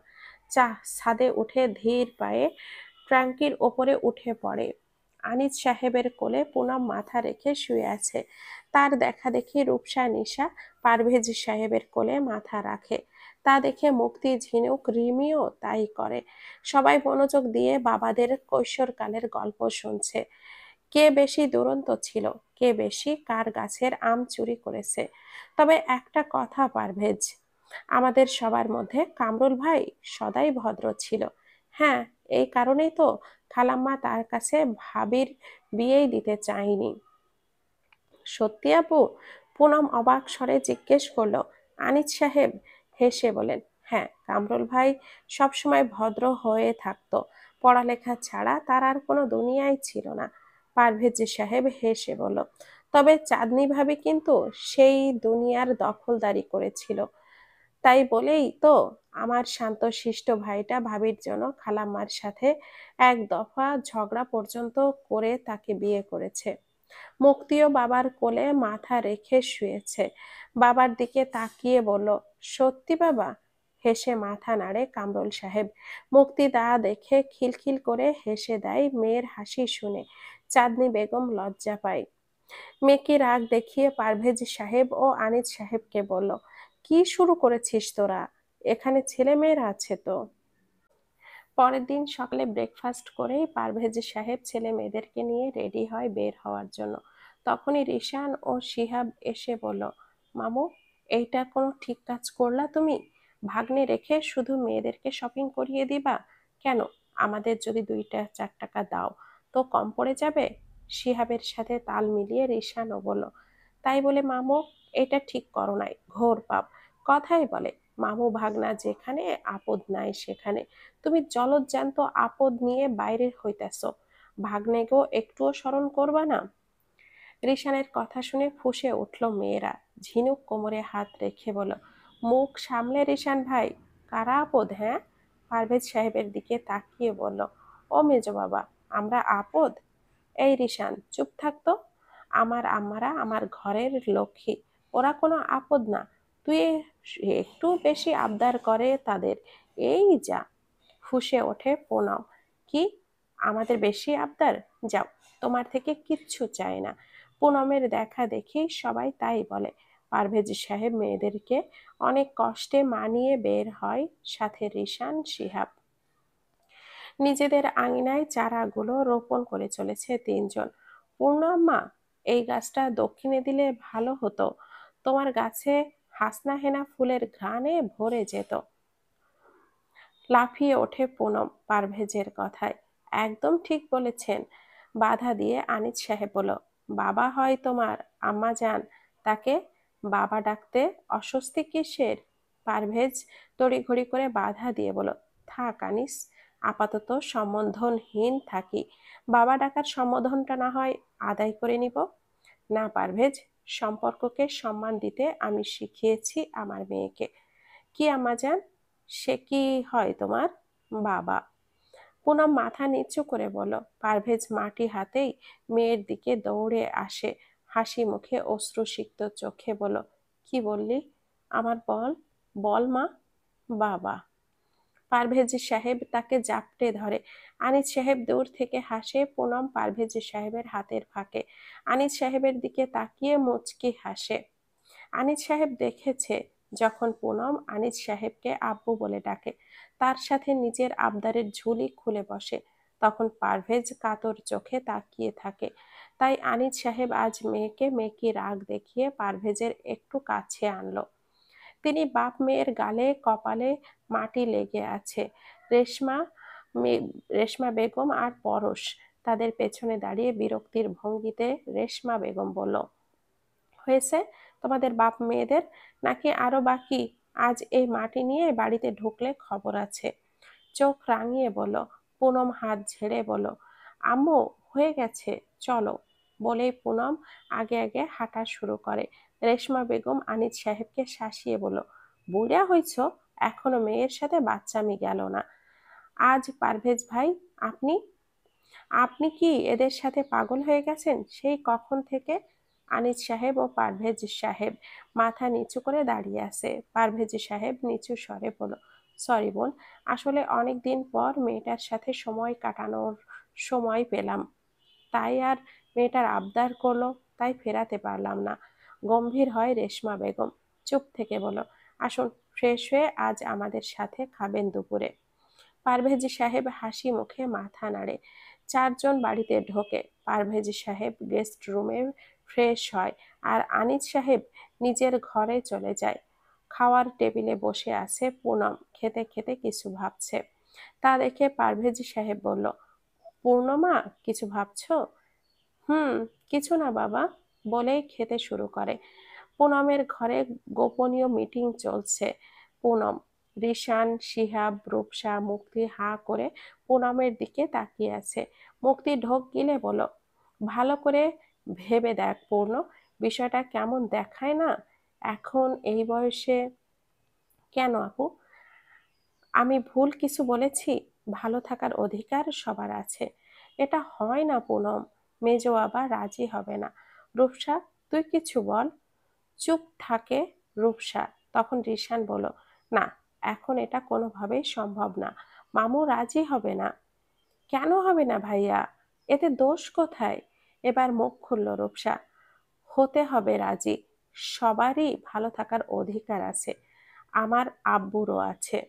ছাদে উঠে ধীর পায়ে ট্যাঙ্কির ওপরে উঠে পড়ে। আনিস সাহেবের কোলে পুনম মাথা রেখে শুয়ে আছে। তার দেখা দেখি রূপসা নিশা পারভেজ সাহেবের কোলে মাথা রাখে। তা দেখে মুক্তি ঝিনুক রিমিও তাই করে। সবাই মনোযোগ দিয়ে বাবাদের কৈশোরকালের গল্প শুনছে। কে বেশি দুরন্ত ছিল, কে বেশি কার গাছের আম চুরি করেছে। তবে একটা কথা পারভেজ, আমাদের সবার মধ্যে কামরুল ভাই সদাই ভদ্র ছিল। হ্যাঁ, এই কারণেই তো খালাম্মা তার কাছে ভাবির বিয়েই দিতে চায়নি। সত্যি আপু? পুনম অবাক স্বরে জিজ্ঞেস করলো। আনিস সাহেব হেসে বলেন, হ্যাঁ, কামরুল ভাই সবসময় ভদ্র হয়ে থাকতো, পড়ালেখা ছাড়া তার আর কোনো দুনিয়াই ছিল না। পারভেজ সাহেব হেসে বলল, তবে চাঁদনি ভাবি কিন্তু সেই দুনিয়ার দখলদারি করেছিল। তাই বলেই তো আমার শান্তশিষ্ট ভাইটা ভাবির জন্য খালাম্মার সাথে এক দফা ঝগড়া পর্যন্ত করে তাকে বিয়ে করেছে। মুক্তিও বাবার কোলে মাথা রেখে শুয়েছে। বাবার দিকে তাকিয়ে বলল, সত্যি বাবা? হেসে মাথা নাড়ে কামরুল সাহেব। মুক্তি তা দেখে খিলখিল করে হেসে দেয়। মেয়ের হাসি শুনে চাঁদনি বেগম লজ্জা পায়। মেকি রাগ দেখিয়ে পারভেজ সাহেব ও আনিস সাহেবকে বলল, কি শুরু করেছিস তোরা? এখানে ছেলে মেয়েরা আছে তো। পরের দিন সকালে ব্রেকফাস্ট করেই পারভেজ সাহেব ছেলে মেয়েদেরকে নিয়ে রেডি হয় বের হওয়ার জন্য। তখনই রিশান ও শিহাব এসে বলল, মামু, এইটা কোনো ঠিক কাজ করলা তুমি? ভাগ্নে রেখে শুধু মেয়েদেরকে শপিং করিয়ে দিবা কেন? আমাদের যদি 2-4 টাকা দাও তো কম পড়ে যাবে। শিহাবের সাথে তাল মিলিয়ে রিশানও বলল, তাই বলে মামু, এটা ঠিক করো নাই, ঘোর পাপ। কথাই বলে, মামু ভাগনা যেখানে আপদ নাই সেখানে। তুমি জলজ্যান্ত আপদ নিয়ে বাইরে হইতেছ, ভাগ্নেকেও একটুও স্মরণ করবা না? রিশানের কথা শুনে ফুঁসে উঠল মেয়েরা। ঝিনুক কোমরে হাত রেখে বলল, মুখ সামলে রিশান ভাই, কারা আপদ? হ্যাঁ? পারভেজ সাহেবের দিকে তাকিয়ে বলল, ও মেজো বাবা, আমরা আপদ? এই রিশান, চুপ থাকতো। আমার আম্মারা আমার ঘরের লক্ষ্মী, ওরা কোনো আপদ না। তুই একটু বেশি আবদার করে তাদের, এই যা। ফুঁসে ওঠে পুনম। কি? আমাদের বেশি আবদার? যাও, তোমার থেকে কিচ্ছু চাই না। পুনমের দেখা দেখি সবাই তাই বলে। পারভেজ সাহেব মেয়েদেরকে অনেক কষ্টে মানিয়ে বের হয়, সাথে রিশান, শিহাব। নিজেদের আঙিনায় চারাগুলো রোপণ করে চলেছে তিনজন। পূর্ণাম্মা, এই গাছটা দক্ষিণে দিলে ভালো হতো, তোমার গাছে হাসনা হেনা ফুলের ঘ্রাণে ভরে যেত। লাফিয়ে ওঠে পুনম পারভেজের কথায়। একদম ঠিক বলেছেন। বাধা দিয়ে আনিস সাহেব বলল, বাবা হয় তোমার, আম্মা যান, তাকে বাবা ডাকতে অস্বস্তি কিসের? পারভেজ তড়িঘড়ি করে বাধা দিয়ে বলল, থাক আনিস, আপাতত সম্বোধনহীন থাকি। বাবা ডাকার সম্বোধনটা না হয় আদায় করে নিব। না পারভেজ, সম্পর্ককে সম্মান দিতে আমি শিখিয়েছি আমার মেয়েকে। কি আম্মা যান? সে কি হয় তোমার বাবা? পুনম মাথা নিচু করে বলল। পারভেজ মাটি হাতেই মেয়ের দিকে দৌড়ে আসে, হাসি মুখে অশ্রুসিক্ত চোখে বলল, কি বললি আমার? বল, বল মা। বাবা। পারভেজ সাহেব তাকে জাপটে ধরে। আনিস সাহেব দূর থেকে হাসে। পুনম পারভেজ সাহেবের হাতের ফাঁকে আনিস সাহেবের দিকে তাকিয়ে মুচকি হাসে। আনিস সাহেব দেখেছে, যখন পুনম আনিস সাহেবকে আব্বু বলে ডাকে, তার সাথে নিজের আবদারের ঝুলি খুলে বসে, তখন পারভেজ কাতর চোখে তাকিয়ে থাকে। তাই আনিস সাহেব আজ মেয়েকে মেকি রাগ দেখিয়ে পারভেজের একটু কাছে আনলো। তিনি বাপ মেয়ের গালে কপালে মাটি লেগে আছে। রেশমা রেশমা বেগম আর পরশ তাদের পেছনে দাঁড়িয়ে বিরক্তির ভঙ্গিতে রেশমা বেগম বলল, হয়েছে তোমাদের বাপ মেয়েদের? নাকি আরো বাকি? আজ এই মাটি নিয়ে বাড়িতে ঢুকলে খবর আছে। চোখ রাঙিয়ে বলল। পুনম হাত ঝেড়ে বলল, আম্মু, হয়ে গেছে, চলো। বলেই পুনম আগে আগে হাঁটা শুরু করে। রেশমা বেগম আনিস সাহেবকে শাসিয়ে বলল, বুড়া হইছ, এখনো মেয়ের সাথে বাচ্চামি গেল না। আজ পারভেজ ভাই, আপনি আপনি কি এদের সাথে পাগল হয়ে গেছেন সেই কখন থেকে? আনিস সাহেব ও পারভেজ সাহেব মাথা নিচু করে দাঁড়িয়ে আছে। পারভেজ সাহেব নিচু স্বরে বলল, সরি বোন, আসলে অনেক দিন পর মেয়েটার সাথে সময় কাটানোর সময় পেলাম, তাই আর মেয়েটার আবদার করলো, তাই ফেরাতে পারলাম না। গম্ভীর হয় রেশমা বেগম। চুপ থেকে বলো, আসুন, ফ্রেশ হয়ে আজ আমাদের সাথে খাবেন দুপুরে। পারভেজ সাহেব হাসি মুখে মাথা নাড়ে। চারজন বাড়িতে ঢোকে। পারভেজ সাহেব গেস্ট রুমে ফ্রেশ হয়, আর আনিস সাহেব নিজের ঘরে চলে যায়। খাওয়ার টেবিলে বসে আছে পুনম, খেতে খেতে কিছু ভাবছে। তা দেখে পারভেজ সাহেব বলল, পূর্ণমা, কিছু ভাবছো? হুম, কিছু না বাবা, বলেই খেতে শুরু করে। পুনমের ঘরে গোপনীয় মিটিং চলছে। পুনম, রিশান, শিহাব, রূপসা, মুক্তি হাঁ করে পুনমের দিকে তাকিয়ে আছে। মুক্তি ঢোক গিলে বলল, ভালো করে ভেবে দেখ পূর্ণ, বিষয়টা কেমন দেখায় না? এখন এই বয়সে কেন আপু? আমি ভুল কিছু বলেছি? ভালো থাকার অধিকার সবার আছে। এটা হয় না পুনম। মেজো আবার রাজি হবে না। রূপসা, তুই কিছু বল। চুপ থাকে রূপসা। তখন রিশান বলল, না, এখন এটা কোনোভাবেই সম্ভব না। মামু রাজি হবে না। কেন হবে না ভাইয়া? এতে দোষ কোথায়? এবার মুখ খুলল রূপসা। হতে হবে রাজি। সবারই ভালো থাকার অধিকার আছে, আমার আব্বুরও আছে।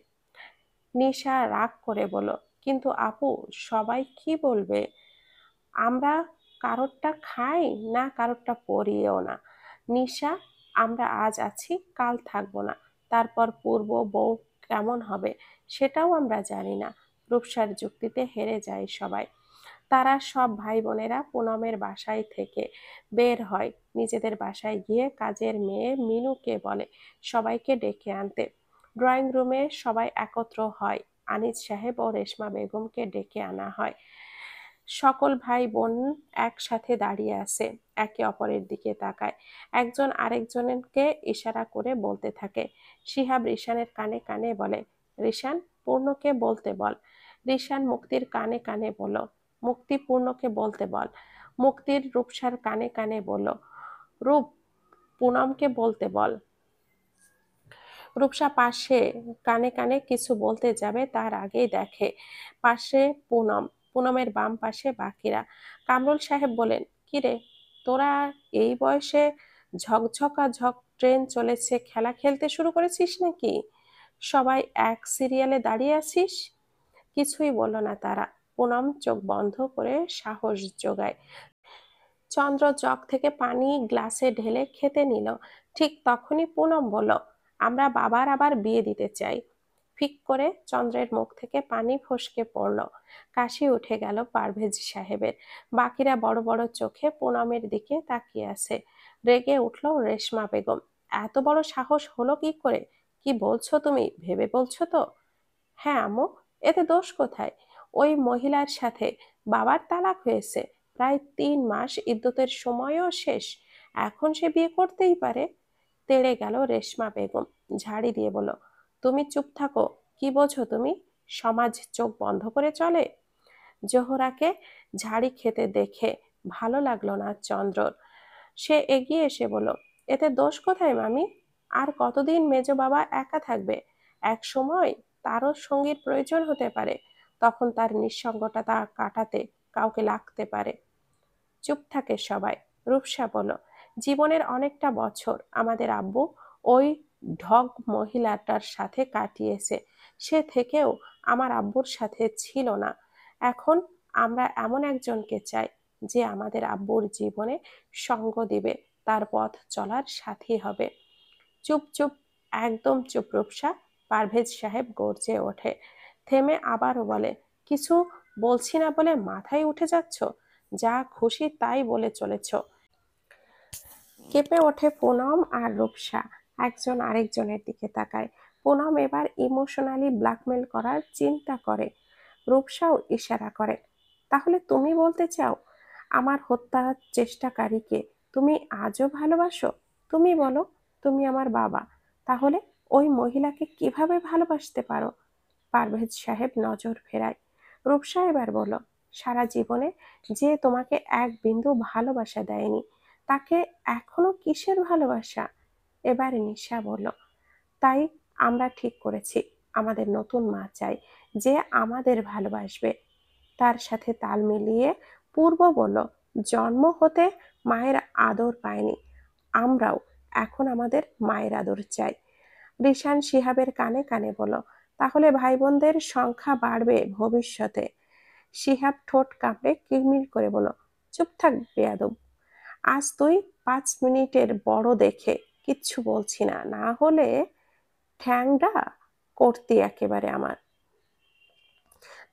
নিশা রাগ করে বলল, কিন্তু আপু, সবাই কি বলবে? আমরা কারোরটা খাই না, কারোরটা পরিও না। নিশা, আমরা আজ আছি, কাল থাকবো না। তারপর পূর্ব বউ কেমন হবে সেটাও আমরা জানি না। রূপসার যুক্তিতে হেরে যায় সবাই। তারা সব ভাই বোনেরা পুনমের বাসায় থেকে বের হয়। নিজেদের বাসায় গিয়ে কাজের মেয়ে মিনুকে বলে সবাইকে ডেকে আনতে। ড্রয়িং রুমে সবাই একত্র হয়। আনিস সাহেব ও রেশমা বেগমকে ডেকে আনা হয়। সকল ভাই বোন একসাথে দাঁড়িয়ে আছে, একে অপরের দিকে তাকায়। একজন আরেকজনকে ইশারা করে বলতে থাকে। শিহাব রিশানের কানে কানে বলে, রিশান, পূর্ণকে বলতে বল। রিশান মুক্তির কানে কানে বলল, মুক্তি পূর্ণকে বলতে বল। মুক্তির রূপসার কানে কানে বলল, রূপ, পুনমকে বলতে বল। রূপসা পাশে কানে কানে কিছু বলতে যাবে, তার আগেই দেখে পাশে পুনম, পুনমের বাম পাশে বাকিরা। কামরুল সাহেব বলেন, কিরে, তোরা এই বয়সে ঝকঝকা ঝক ট্রেন চলেছে খেলা খেলতে শুরু করেছিস নাকি? সবাই এক সিরিয়ালে দাঁড়িয়ে আছিস? কিছুই বলল না তারা। পুনম চোখ বন্ধ করে সাহস জোগায়। চন্দ্র জগ থেকে পানি গ্লাসে ঢেলে খেতে নিল। ঠিক তখনই পুনম বলল, আমরা বাবার আবার বিয়ে দিতে চাই। ফিক করে চন্দ্রের মুখ থেকে পানি ফসকে পড়ল। কাশি উঠে গেল পারভেজ সাহেবের। বাকিরা বড় বড় চোখে পুনমের দিকে তাকিয়ে আছে। রেগে উঠল রেশমা বেগম। এত বড় সাহস হলো কি করে? কি বলছো তুমি, ভেবে বলছো তো? হ্যাঁ আম্মু, এতে দোষ কোথায়? ওই মহিলার সাথে বাবার তালাক হয়েছে, প্রায় 3 মাস ইদ্যতের সময়ও শেষ। এখন সে বিয়ে করতেই পারে। তেড়ে গেল রেশমা বেগম। ঝাড়ি দিয়ে বলল, তুমি চুপ থাকো। কি বোঝো তুমি? সমাজ চোখ বন্ধ করে চলে? জোহরাকে ঝাড়ি খেতে দেখে ভালো লাগলো না চন্দ্রর। সে এগিয়ে এসে বলল, এতে দোষ কোথায় মামি? আর কতদিন মেজো বাবা একা থাকবে? এক সময় তারও সঙ্গীর প্রয়োজন হতে পারে। তখন তার নিঃসঙ্গতা কাটাতে কাউকে লাগতে পারে। চুপ থাকে সবাই। রূপসা বলল, জীবনের অনেকটা বছর আমাদের আব্বু ওই ঢগ মহিলাটার সাথে কাটিয়েছে। সে থেকেও আমার আব্বুর সাথে ছিল না। এখন আমরা এমন একজনকে চাই যে আমাদের আব্বুর জীবনে সঙ্গ দিবে, তার পথ চলার সাথী হবে। চুপ চুপ, একদম চুপ রূপসা। পারভেজ সাহেব গর্জে ওঠে। থেমে আবারও বলে, কিছু বলছি না বলে মাথায় উঠে যাচ্ছ? যা খুশি তাই বলে চলেছ। কেঁপে ওঠে পুনম আর রূপসা। একজন আরেকজনের দিকে তাকায়। পুনম এবার ইমোশনালি ব্ল্যাকমেল করার চিন্তা করে। রূপসাও ইশারা করে, তাহলে তুমি বলতে চাও আমার হত্যার চেষ্টাকারীকে তুমি আজও ভালোবাসো? তুমি বলো, তুমি আমার বাবা, তাহলে ওই মহিলাকে কিভাবে ভালোবাসতে পারো? পারভেজ সাহেব নজর ফেরায়। রূপসা এবার বলল, সারা জীবনে যে তোমাকে এক বিন্দু ভালোবাসা দেয়নি, তাকে এখনো কিসের ভালোবাসা? এবার নিশা বলল, তাই আমরা ঠিক করেছি আমাদের নতুন মা চাই, যে আমাদের ভালোবাসবে। তার সাথে তাল মিলিয়ে পূর্ব বলল, জন্ম হতে মায়ের আদর পায়নি, আমরাও এখন আমাদের মায়ের আদর চাই। রিশান শিহাবের কানে কানে বলল, তাহলে ভাই বোনদের সংখ্যা বাড়বে ভবিষ্যতে। শিহাব ঠোঁট কাঁপড়ে কিরমির করে বলল, চুপ থাক বেয়াদব। আজ তুই 5 মিনিটের বড় দেখে কিচ্ছু বলছি না, না হলে ঠ্যাংটা করতি একেবারে আমার।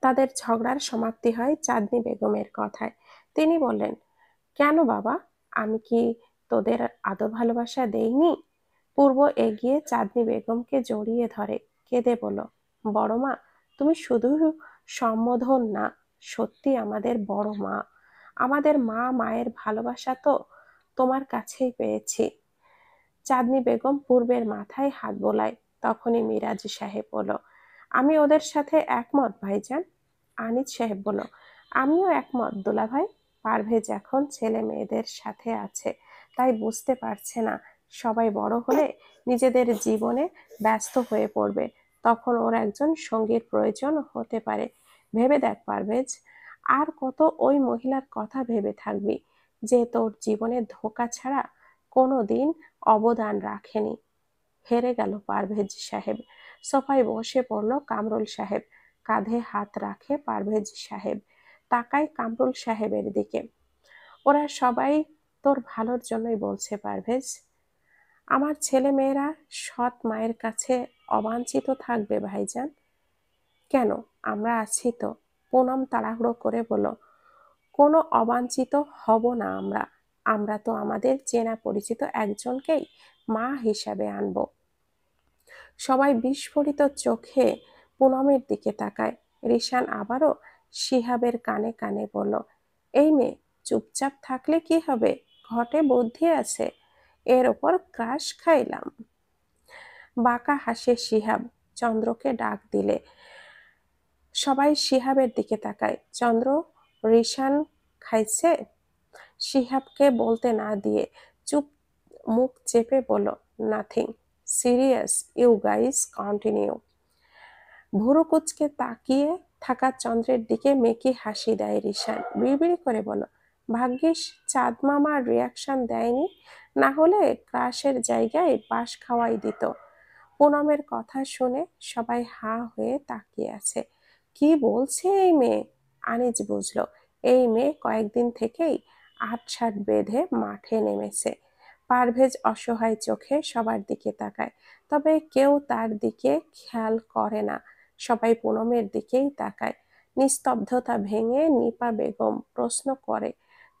তাদের ঝগড়ার সমাপ্তি হয় চাঁদনি বেগমের কথায়। তিনি বললেন, কেন বাবা, আমি কি তোদের আদর ভালোবাসা দেইনি? পূর্ব এগিয়ে চাঁদনি বেগমকে জড়িয়ে ধরে কেঁদে বলল, বড় মা, তুমি শুধু সম্বোধন না, সত্যি আমাদের বড় মা। আমাদের মা মায়ের ভালোবাসা তো তোমার কাছেই পেয়েছি। চাঁদনি বেগম পূর্বের মাথায় হাত বোলায়। তখনই মিরাজ সাহেব বলল, আমি ওদের সাথে একমত ভাইজান। আনিস সাহেব বলল, আমিও একমত দুলাভাই। পারভেজ এখন ছেলে মেয়েদের সাথে আছে, তাই বুঝতে পারছে না সবাই বড় হলে নিজেদের জীবনে ব্যস্ত হয়ে পড়বে, তখন ওর একজন সঙ্গীর প্রয়োজন হতে পারে। ভেবে দেখ পারভেজ, আর কত ওই মহিলার কথা ভেবে থাকবি যে তোর জীবনে ধোঁকা ছাড়া কোনো দিন অবদান রাখেনি। হেরে গেল পারভেজ সাহেব। সোফায় বসে পড়ল কামরুল সাহেব, কাঁধে হাত রাখে পারভেজ সাহেব, তাকায় কামরুল সাহেবের দিকে। ওরা সবাই তোর ভালোর জন্যই বলছে পারভেজ। আমার ছেলে মেয়েরা সৎ মায়ের কাছে অবাঞ্ছিত থাকবে ভাইজান? কেন, আমরা আছি তো। পুনম তাড়াহুড়ো করে বলল, কোনো অবাঞ্ছিত হব না আমরা। আমরা তো আমাদের চেনা পরিচিত একজনকেই মা হিসাবে আনবো। সবাই বিস্ফোরিত চোখে পুনমের দিকে তাকায়। রিশান আবারও শিহাবের কানে কানে বলল, এই মেয়ে, চুপচাপ থাকলে কি হবে? ঘটে বুদ্ধি আছে, এর ওপর ক্রাশ খাইলাম। বাঁকা হাসে শিহাব। চন্দ্রকে ডাক দিলে সবাই শিহাবের দিকে তাকায়। চন্দ্র, রিশান খাইছে? শিহাবকে বলতে না দিয়ে চুপ মুখ চেপে বলল, nothing serious, you guys continue. ভুরু কুচকে তাকিয়ে থাকা চন্দ্রের দিকে মেকি হাসি দেয় রিশান। বিড়বিড়ি করে বলল, ভাগ্যিস চাঁদ মামার রিয়াকশন দেয়নি, না হলে ক্রাশের জায়গায় বাঁশ খাওয়াই দিত। পুনমের কথা শুনে সবাই হাঁ হয়ে তাকিয়ে আছে। কি বলছে এই মেয়ে? আনিজ বুঝলো এই মেয়ে কয়েকদিন থেকেই আটসাট বেঁধে মাঠে নেমেছে। পারভেজ অসহায় চোখে সবার দিকে তাকায়, তবে কেউ তার দিকে খেয়াল করে না। সবাই পুনমের দিকেই তাকায়। নিস্তব্ধতা ভেঙে নিপা বেগম প্রশ্ন করে,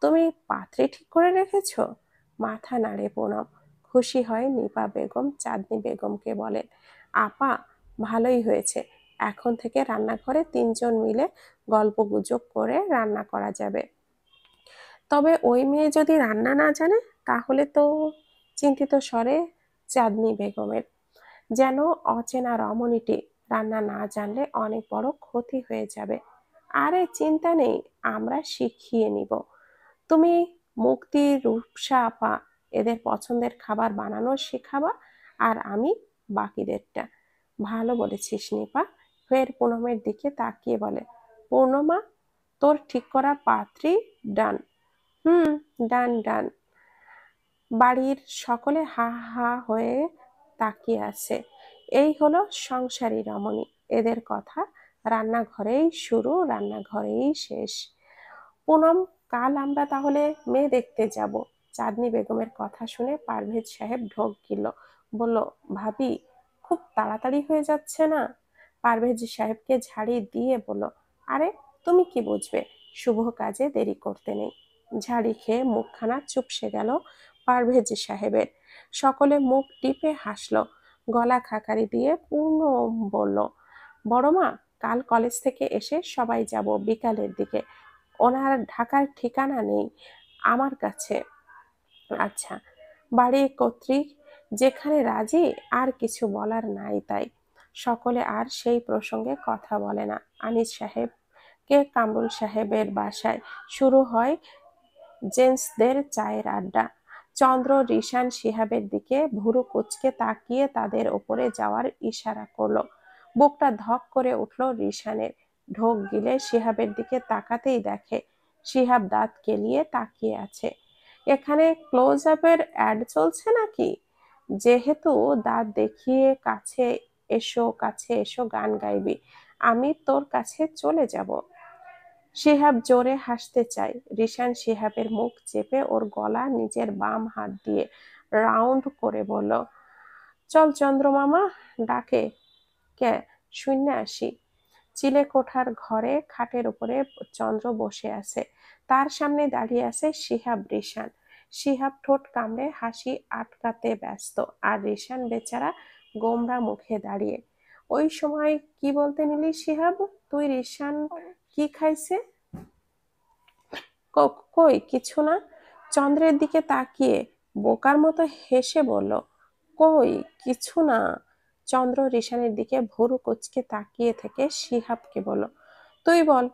তুমি পাত্রী ঠিক করে রেখেছো? মাথা নাড়ে পুনম। খুশি হয় নিপা বেগম চাঁদনি বেগমকে বলেন, আপা, ভালোই হয়েছে। এখন থেকে রান্নাঘরে তিনজন মিলে গল্প গুজব করে রান্না করা যাবে। তবে ওই মেয়ে যদি রান্না না জানে তাহলে তো। চিন্তিত স্বরে চাঁদনি বেগমের, যেন অচেনা রমণীটি রান্না না জানলে অনেক বড় ক্ষতি হয়ে যাবে। আরে চিন্তা নেই, আমরা শিখিয়ে নিব। তুমি মুক্তি, রূপসা আপা এদের পছন্দের খাবার বানানো শেখাবা, আর আমি বাকিদেরটা। ভালো বলেছিস নিপা। ফের পুনমের দিকে তাকিয়ে বলে, পূর্ণমা, তোর ঠিক করা পাত্রী ডান। হুম, ডান ডান। বাড়ির সকলে হা হা হয়ে তাকিয়ে আছে। এই হলো সংসারী রমণী, এদের কথা রান্নাঘরেই শুরু, রান্নাঘরেই শেষ। পুনম, কাল আমরা তাহলে মেয়ে দেখতে যাব। চাঁদনি বেগমের কথা শুনে পারভেজ সাহেব ঢোক গিলল। বলল, ভাবি, খুব তাড়াতাড়ি হয়ে যাচ্ছে না? পারভেজ সাহেবকে ঝাড়ি দিয়ে বলল, আরে তুমি কি বুঝবে, শুভ কাজে দেরি করতে নেই। ঝাড়ি খেয়ে মুখখানা চুপসে গেল পারভেজ সাহেবের। সকলে মুখ টিপে হাসল। গলা খাকারি দিয়ে পূর্ণ বলল, বড়মা, কাল কলেজ থেকে এসে সবাই যাব বিকালের দিকে। ওনার ঢাকার ঠিকানা নেই আমার কাছে। আচ্ছা, বাড়ি কর্তৃক যেখানে রাজি, আর কিছু বলার নাই তাই। সকলে আর সেই প্রসঙ্গে কথা বলে না। আনিস সাহেবকে কামরুল সাহেবের বাসায় শুরু হয় জেন্টসদের চায়ের আড্ডা। চন্দ্র রিশান শিহাবের দিকে ভুরু কুঁচকে তাকিয়ে তাদের ওপরে যাওয়ার ইশারা করলো। বুকটা ধক করে উঠল রিশানের। ঢোক গিলে শিহাবের দিকে তাকাতেই দেখে শিহাব দাঁত কেলিয়ে তাকিয়ে আছে। এখানে ক্লোজ আপের অ্যাড চলছে নাকি? যেহেতু দাঁত দেখিয়ে কাছে এসো গান গাইবি, আমি তোর কাছে চলে যাব। শিহাব জোরে হাসতে চায়। রিশান শিহাবের মুখ চেপে ওর গলা নিজের বাম হাত দিয়ে রাউন্ড করে বলল, চল চন্দ্রমামা ডাকে। কে? শূন্য আসি। চিলেকোঠার ঘরে খাটের উপরে চন্দ্র বসে আছে। তার সামনে দাঁড়িয়ে আছে শিহাব রিশান। শিহাব ঠোঁট কামড়ে হাসি আটকাতে ব্যস্ত, আর রিশান বেচারা গোমরা মুখে দাঁড়িয়ে। ওই সময় কি বলতে নিলি শিহাব? তুই রিশান কি খাইছে? কই কিছু না। চন্দ্রের দিকে তাকিয়ে বোকার মতো হেসে বলল, কই কিছু না। চন্দ্র রিশানের দিকে ভুরু কুঁচকে তাকিয়ে থেকে শিহাবকে বলল, তুই বল,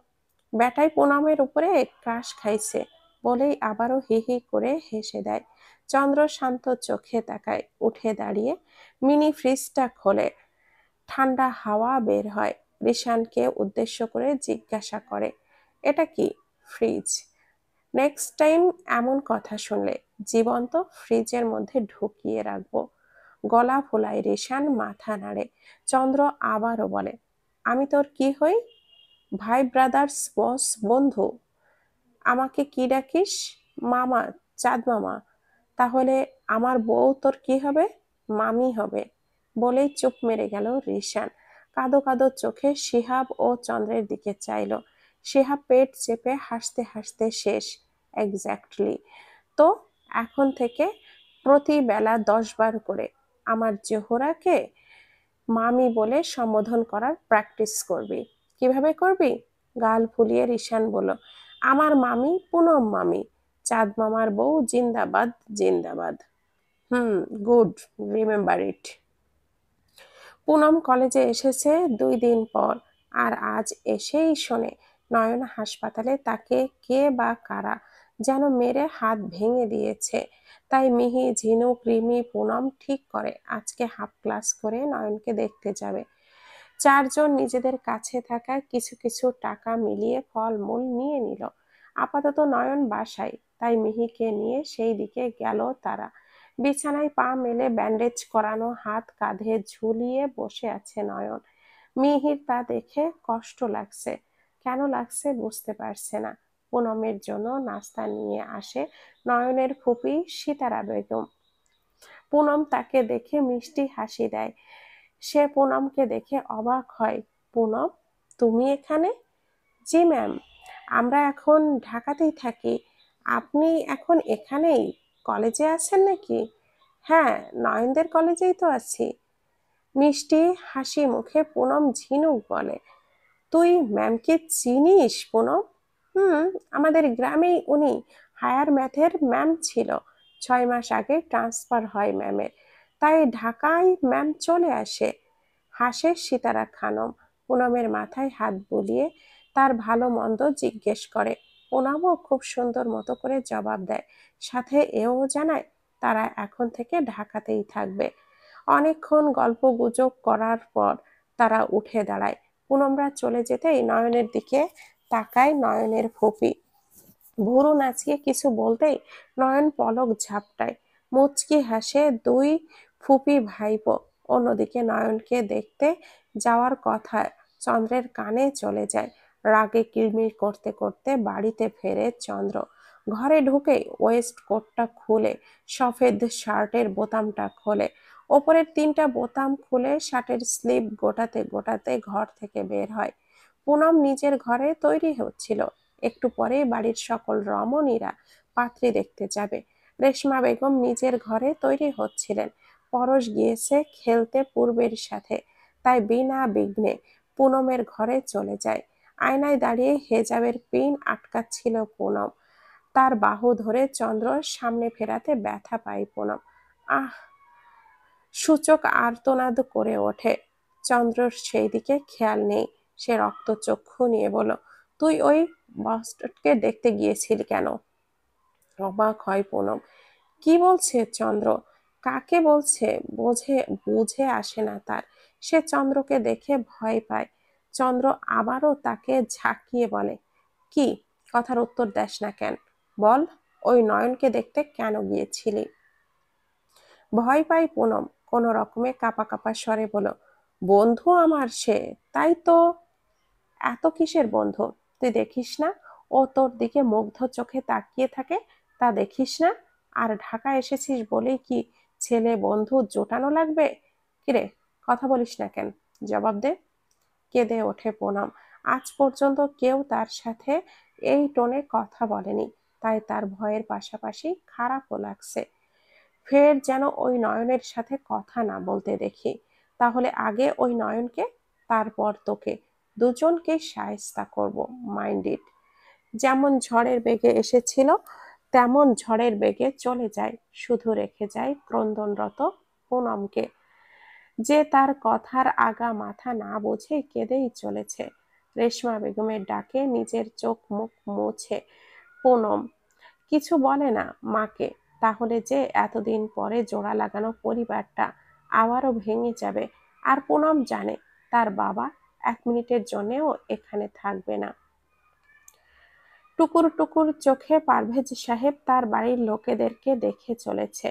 বেটাই পুনমের উপরে ক্রাশ খাইছে, বলেই আবারও হি হি করে হেসে দেয়। চন্দ্র শান্ত চোখে তাকায়, উঠে দাঁড়িয়ে মিনি ফ্রিজটা খোলে, ঠান্ডা হাওয়া বের হয়। রিশানকে উদ্দেশ্য করে জিজ্ঞাসা করে, এটা কি? ফ্রিজ? নেক্সট টাইম এমন কথা শুনলে জীবন্ত ফ্রিজের মধ্যে ঢুকিয়ে রাখবো। গলা ফোলায় রিশান, মাথা নাড়ে। চন্দ্র আবারও বলে, আমি তোর কি হই? ভাই, ব্রাদার্স, বস, বন্ধু? আমাকে কি ডাকিস? মামা, চাঁদ মামা। তাহলে আমার বউ তোর কি হবে? মামি হবে। বলেই চুপ মেরে গেল রিশান। কাঁদো কাঁদো চোখে শিহাব ও চন্দ্রের দিকে চাইল। শিহাব পেট চেপে হাসতে হাসতে শেষ। এক্স্যাক্টলি। তো এখন থেকে প্রতি বেলা 10 বার করে আমার জোহরাকে মামি বলে সম্বোধন করার প্র্যাকটিস করবি। কিভাবে করবি? গাল ফুলিয়ে রিশান বলল, আমার মামি পুনম মামি, চাঁদ মামার বউ জিন্দাবাদ জিন্দাবাদ। হুম, গুড, রিমেম্বার ইট। পুনম কলেজে এসেছে 2 দিন পর, আর আজ এসেই শোনে নয়ন হাসপাতালে, তাকে কে বা কারা যেন মেরে হাত ভেঙে দিয়েছে। তাই মিহি, ঝিনুক, রিমি, পুনম ঠিক করে আজকে হাফ ক্লাস করে নয়নকে দেখতে যাবে। 4 জন নিজেদের কাছে থাকা কিছু কিছু টাকা মিলিয়ে ফলমূল নিয়ে নিল। আপাতত নয়ন বাসায়, তাই মিহিকে নিয়ে সেই দিকে গেল তারা। বিছানায় পা মেলে ব্যান্ডেজ করানো হাত কাঁধে ঝুলিয়ে বসে আছে নয়ন। মিহির তা দেখে কষ্ট লাগছে, কেন লাগছে বুঝতে পারছে না। পুনমের জন্য নাস্তা নিয়ে আসে নয়নের ফুপি সিতারা বেগম। পুনম তাকে দেখে মিষ্টি হাসি দেয়। সে পুনমকে দেখে অবাক হয়। পুনম, তুমি এখানে? জি ম্যাম, আমরা এখন ঢাকাতেই থাকি। আপনি এখন এখানেই? কলেজে আছেন নাকি? হ্যাঁ, নয়নদের কলেজেই তো আছি। মিষ্টি হাসি মুখে পুনম ঝিনুক বলে, তুই ম্যামকে চিনিস পুনম? হুম, আমাদের গ্রামেই উনি হায়ার ম্যাথের ম্যাম ছিল। 6 মাস আগে ট্রান্সফার হয় ম্যামের, তাই ঢাকায় ম্যাম চলে আসে। হাসে সিতারা খানম। পুনমের মাথায় হাত বুলিয়ে তার ভালো মন্দ জিজ্ঞেস করে। পুনমও খুব সুন্দর মতো করে জবাব দেয়, সাথে এও জানায় তারা এখন থেকে ঢাকাতেই থাকবে। অনেকক্ষণ গল্প গুজব করার পর তারা উঠে দাঁড়ায়। পুনমরা চলে যেতেই নয়নের দিকে তাকায় নয়নের ফুপি। ভুরু নাচিয়ে কিছু বলতেই নয়ন পলক ঝাপটায়, মুচকি হাসে 2 ফুপি ভাইপো। অন্যদিকে নয়নকে দেখতে যাওয়ার কথা চন্দ্রের কানে চলে যায়। রাগে কিলমিল করতে করতে বাড়িতে ফেরে চন্দ্র। ঘরে ঢুকেই ওয়েস্ট কোটটা খুলে সফেদ শার্টের বোতামটা খোলে। ওপরের 3টা বোতাম খুলে শার্টের স্লিভ গোটাতে গোটাতে ঘর থেকে বের হয়। পুনম নিজের ঘরে তৈরি হচ্ছিল। একটু পরেই বাড়ির সকল রমণীরা পাত্রী দেখতে যাবে। রেশমা বেগম নিজের ঘরে তৈরি হচ্ছিলেন। পরশ গিয়েছে খেলতে পূর্বের সাথে, তাই বিনা বিঘ্নে পুনমের ঘরে চলে যায়। আয়নায় দাঁড়িয়ে হেজাবের পিন আটকাচ্ছিল পুনম। তার বাহু ধরে চন্দ্র সামনে ফেরাতে ব্যথা পায় পুনম। আহ! সূচক আর্তনাদ করে ওঠে। চন্দ্রর সেই দিকে খেয়াল নেই। সে রক্তচক্ষু নিয়ে বলল, তুই ওই বাস্টার্ডকে দেখতে গিয়েছিলি কেন? অবাক হয় পুনম। কি বলছে চন্দ্র? কাকে বলছে বুঝে বুঝে আসে না তার। সে চন্দ্রকে দেখে ভয় পায়। চন্দ্র আবারও তাকে ঝাঁকিয়ে বলে, কি? কথার উত্তর দেস না কেন? বল, ওই নয়নকে দেখতে কেন গিয়েছিলি? ভয় পাই পুনম কোনো রকমে কাঁপা কাঁপা স্বরে বলল, বন্ধু আমার সে। তাই তো। এত কিসের বন্ধু? তুই দেখিস না ও তোর দিকে মুগ্ধ চোখে তাকিয়ে থাকে? তা দেখিস না? আর ঢাকা এসেছিস বলেই কি ছেলে বন্ধু জোটানো লাগবে? কিরে, কথা বলিস না কেন? জবাব দে। কেঁদে ওঠে পুনম। আজ পর্যন্ত কেউ তার সাথে এই টোনে কথা বলেনি, তাই তার ভয়ের পাশাপাশি খারাপও লাগছে। ফের যেন ওই নয়নের সাথে কথা না বলতে দেখি। তাহলে আগে ওই নয়নকে, তারপর তোকে। দুজনকে শায়েস্তা করব। Mind it. যেমন ঝড়ের বেগে এসেছিল তেমন ঝড়ের বেগে চলে যায়, শুধু রেখে যায় ক্রন্দনরত পুনমকে। যে তার কথার আগা মাথা না বুঝে কেঁদেই চলেছে। রেশমা বেগমের ডাকে নিজের চোখ মুখ মুছে পুনম কিছু বলে না মাকে। তাহলে যে এতদিন পরে জোড়া লাগানো পরিবারটা আবারও ভেঙে যাবে। আর পুনম জানে তার বাবা 1 মিনিটের জন্যও এখানে থাকবে না। টুকুর টুকুর চোখে পারভেজ সাহেব তার বাড়ির লোকেদেরকে দেখে চলেছে।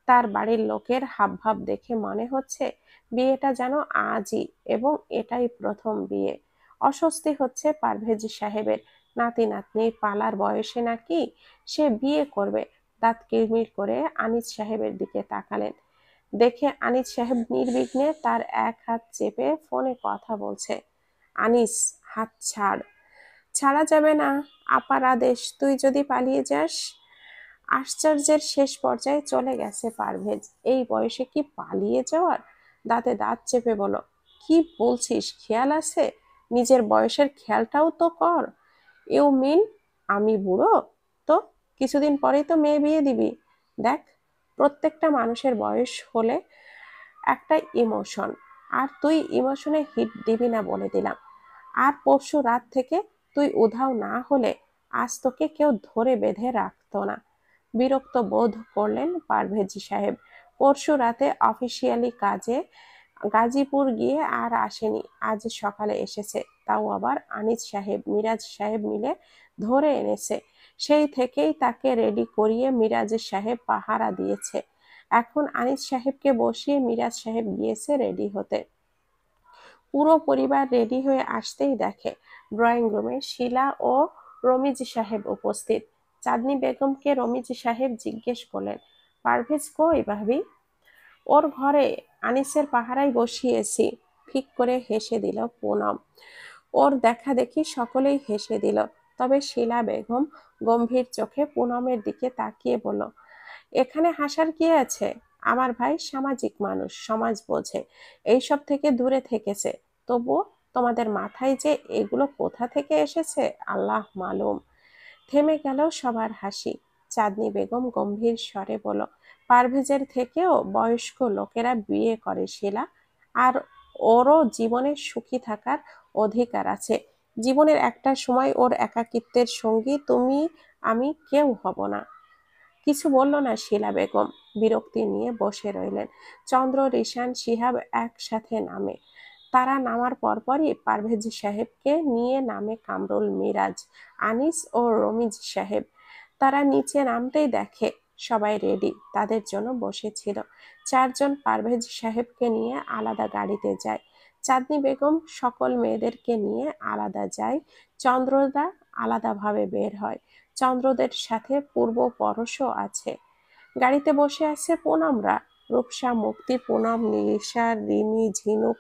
তার বাড়ির লোকের হাবভাব দেখে মনে হচ্ছে বিয়েটা যেন আজই, এবং এটাই প্রথম বিয়ে। অস্বস্তি হচ্ছে পারভেজ সাহেবের। নাতি নাতনির পালার বয়সে নাকি সে বিয়ে করবে। দাঁত কিরমির করে আনিস সাহেবের দিকে তাকালেন। দেখে আনিস সাহেব নির্বিঘ্নে তার এক হাত চেপে ফোনে কথা বলছে। আনিস, হাত ছাড়। ছাড়া যাবে না, আপার আদেশ। তুই যদি পালিয়ে যাস। আশ্চর্যের শেষ পর্যায়ে চলে গেছে পারভেজ। এই বয়সে কি পালিয়ে যাওয়ার? দাঁতে দাঁত চেপে বলো, কি বলছিস? খেয়াল আছে? নিজের বয়সের খেয়ালটাও তো কর। ইউ মিন আমি বুড়ো? তো কিছুদিন পরেই তো মেয়ে বিয়ে দিবি। দেখ, প্রত্যেকটা মানুষের বয়স হলে একটা ইমোশন, আর তুই ইমোশনে হিট দিবি না বলে দিলাম। আর পরশু রাত থেকে তুই উধাও না হলে আজ তোকে কেউ ধরে বেঁধে রাখতো না। বিরক্ত বোধ করলেন পারভেজ সাহেব। পরশু রাতে অফিসিয়ালি কাজে গাজীপুর গিয়ে আর আসেনি। আজ সকালে এসেছে, তাও আবার আনিস সাহেব মিরাজ সাহেব মিলে ধরে এনেছে। সেই থেকেই তাকে রেডি করিয়ে মিরাজ সাহেব পাহারা দিয়েছে। এখন আনিস সাহেবকে বসিয়ে মিরাজ সাহেব গিয়েছে রেডি হতে। পুরো পরিবার রেডি হয়ে আসতেই দেখে ড্রয়িং রুমে শিলা ও রমিজ সাহেব উপস্থিত। চাঁদনি বেগমকে রমিজ সাহেব জিজ্ঞেস করলেন, পারভেজ কই ভাবি? ওর ঘরে, আনিসের পাহারায় বসিয়েছি। ফিক করে হেসে দিল পুনম। ওর দেখা দেখি সকলেই হেসে দিল। তবে শিলা বেগম গম্ভীর চোখে পুনমের দিকে তাকিয়ে বলল, এখানে হাসার কি আছে? আমার ভাই সামাজিক মানুষ, সমাজ বোঝে, এইসব থেকে দূরে থেকেছে। তবুও তোমাদের মাথায় যে এগুলো কোথা থেকে এসেছে আল্লাহ মালুম। থেমে গেল সবার হাসি। চাঁদনি বেগম গম্ভীর স্বরে বলল, পারভেজের থেকেও বয়স্ক লোকেরা বিয়ে করে শিলা। আর ওরও জীবনে সুখী থাকার অধিকার আছে। জীবনের একটা সময় ওর একাকিত্বের সঙ্গী তুমি আমি কেউ হব না। কিছু বলল না শিলা বেগম। বিরক্তি নিয়ে বসে রইলেন। চন্দ্র, রিশান, শিহাব একসাথে নামে। তারা নামার পরপরই পারভেজ সাহেবকে নিয়ে নামে কামরুল, মিরাজ, আনিস ও রমিজ সাহেব। তারা নিচে নামতেই দেখে সবাই রেডি, তাদের জন্য বসেছিল। 4 জন পারভেজ সাহেবকে নিয়ে আলাদা গাড়িতে যায়। চাঁদনি বেগম সকল মেয়েদেরকে নিয়ে আলাদা যায়। চন্দ্ররা আলাদাভাবে বের হয়। চন্দ্রদের সাথে পূর্ব পরশও আছে। গাড়িতে বসে আছে পুনমরা। রূপসা, মুক্তি, পুনম, নিশা, রিমি, ঝিনুক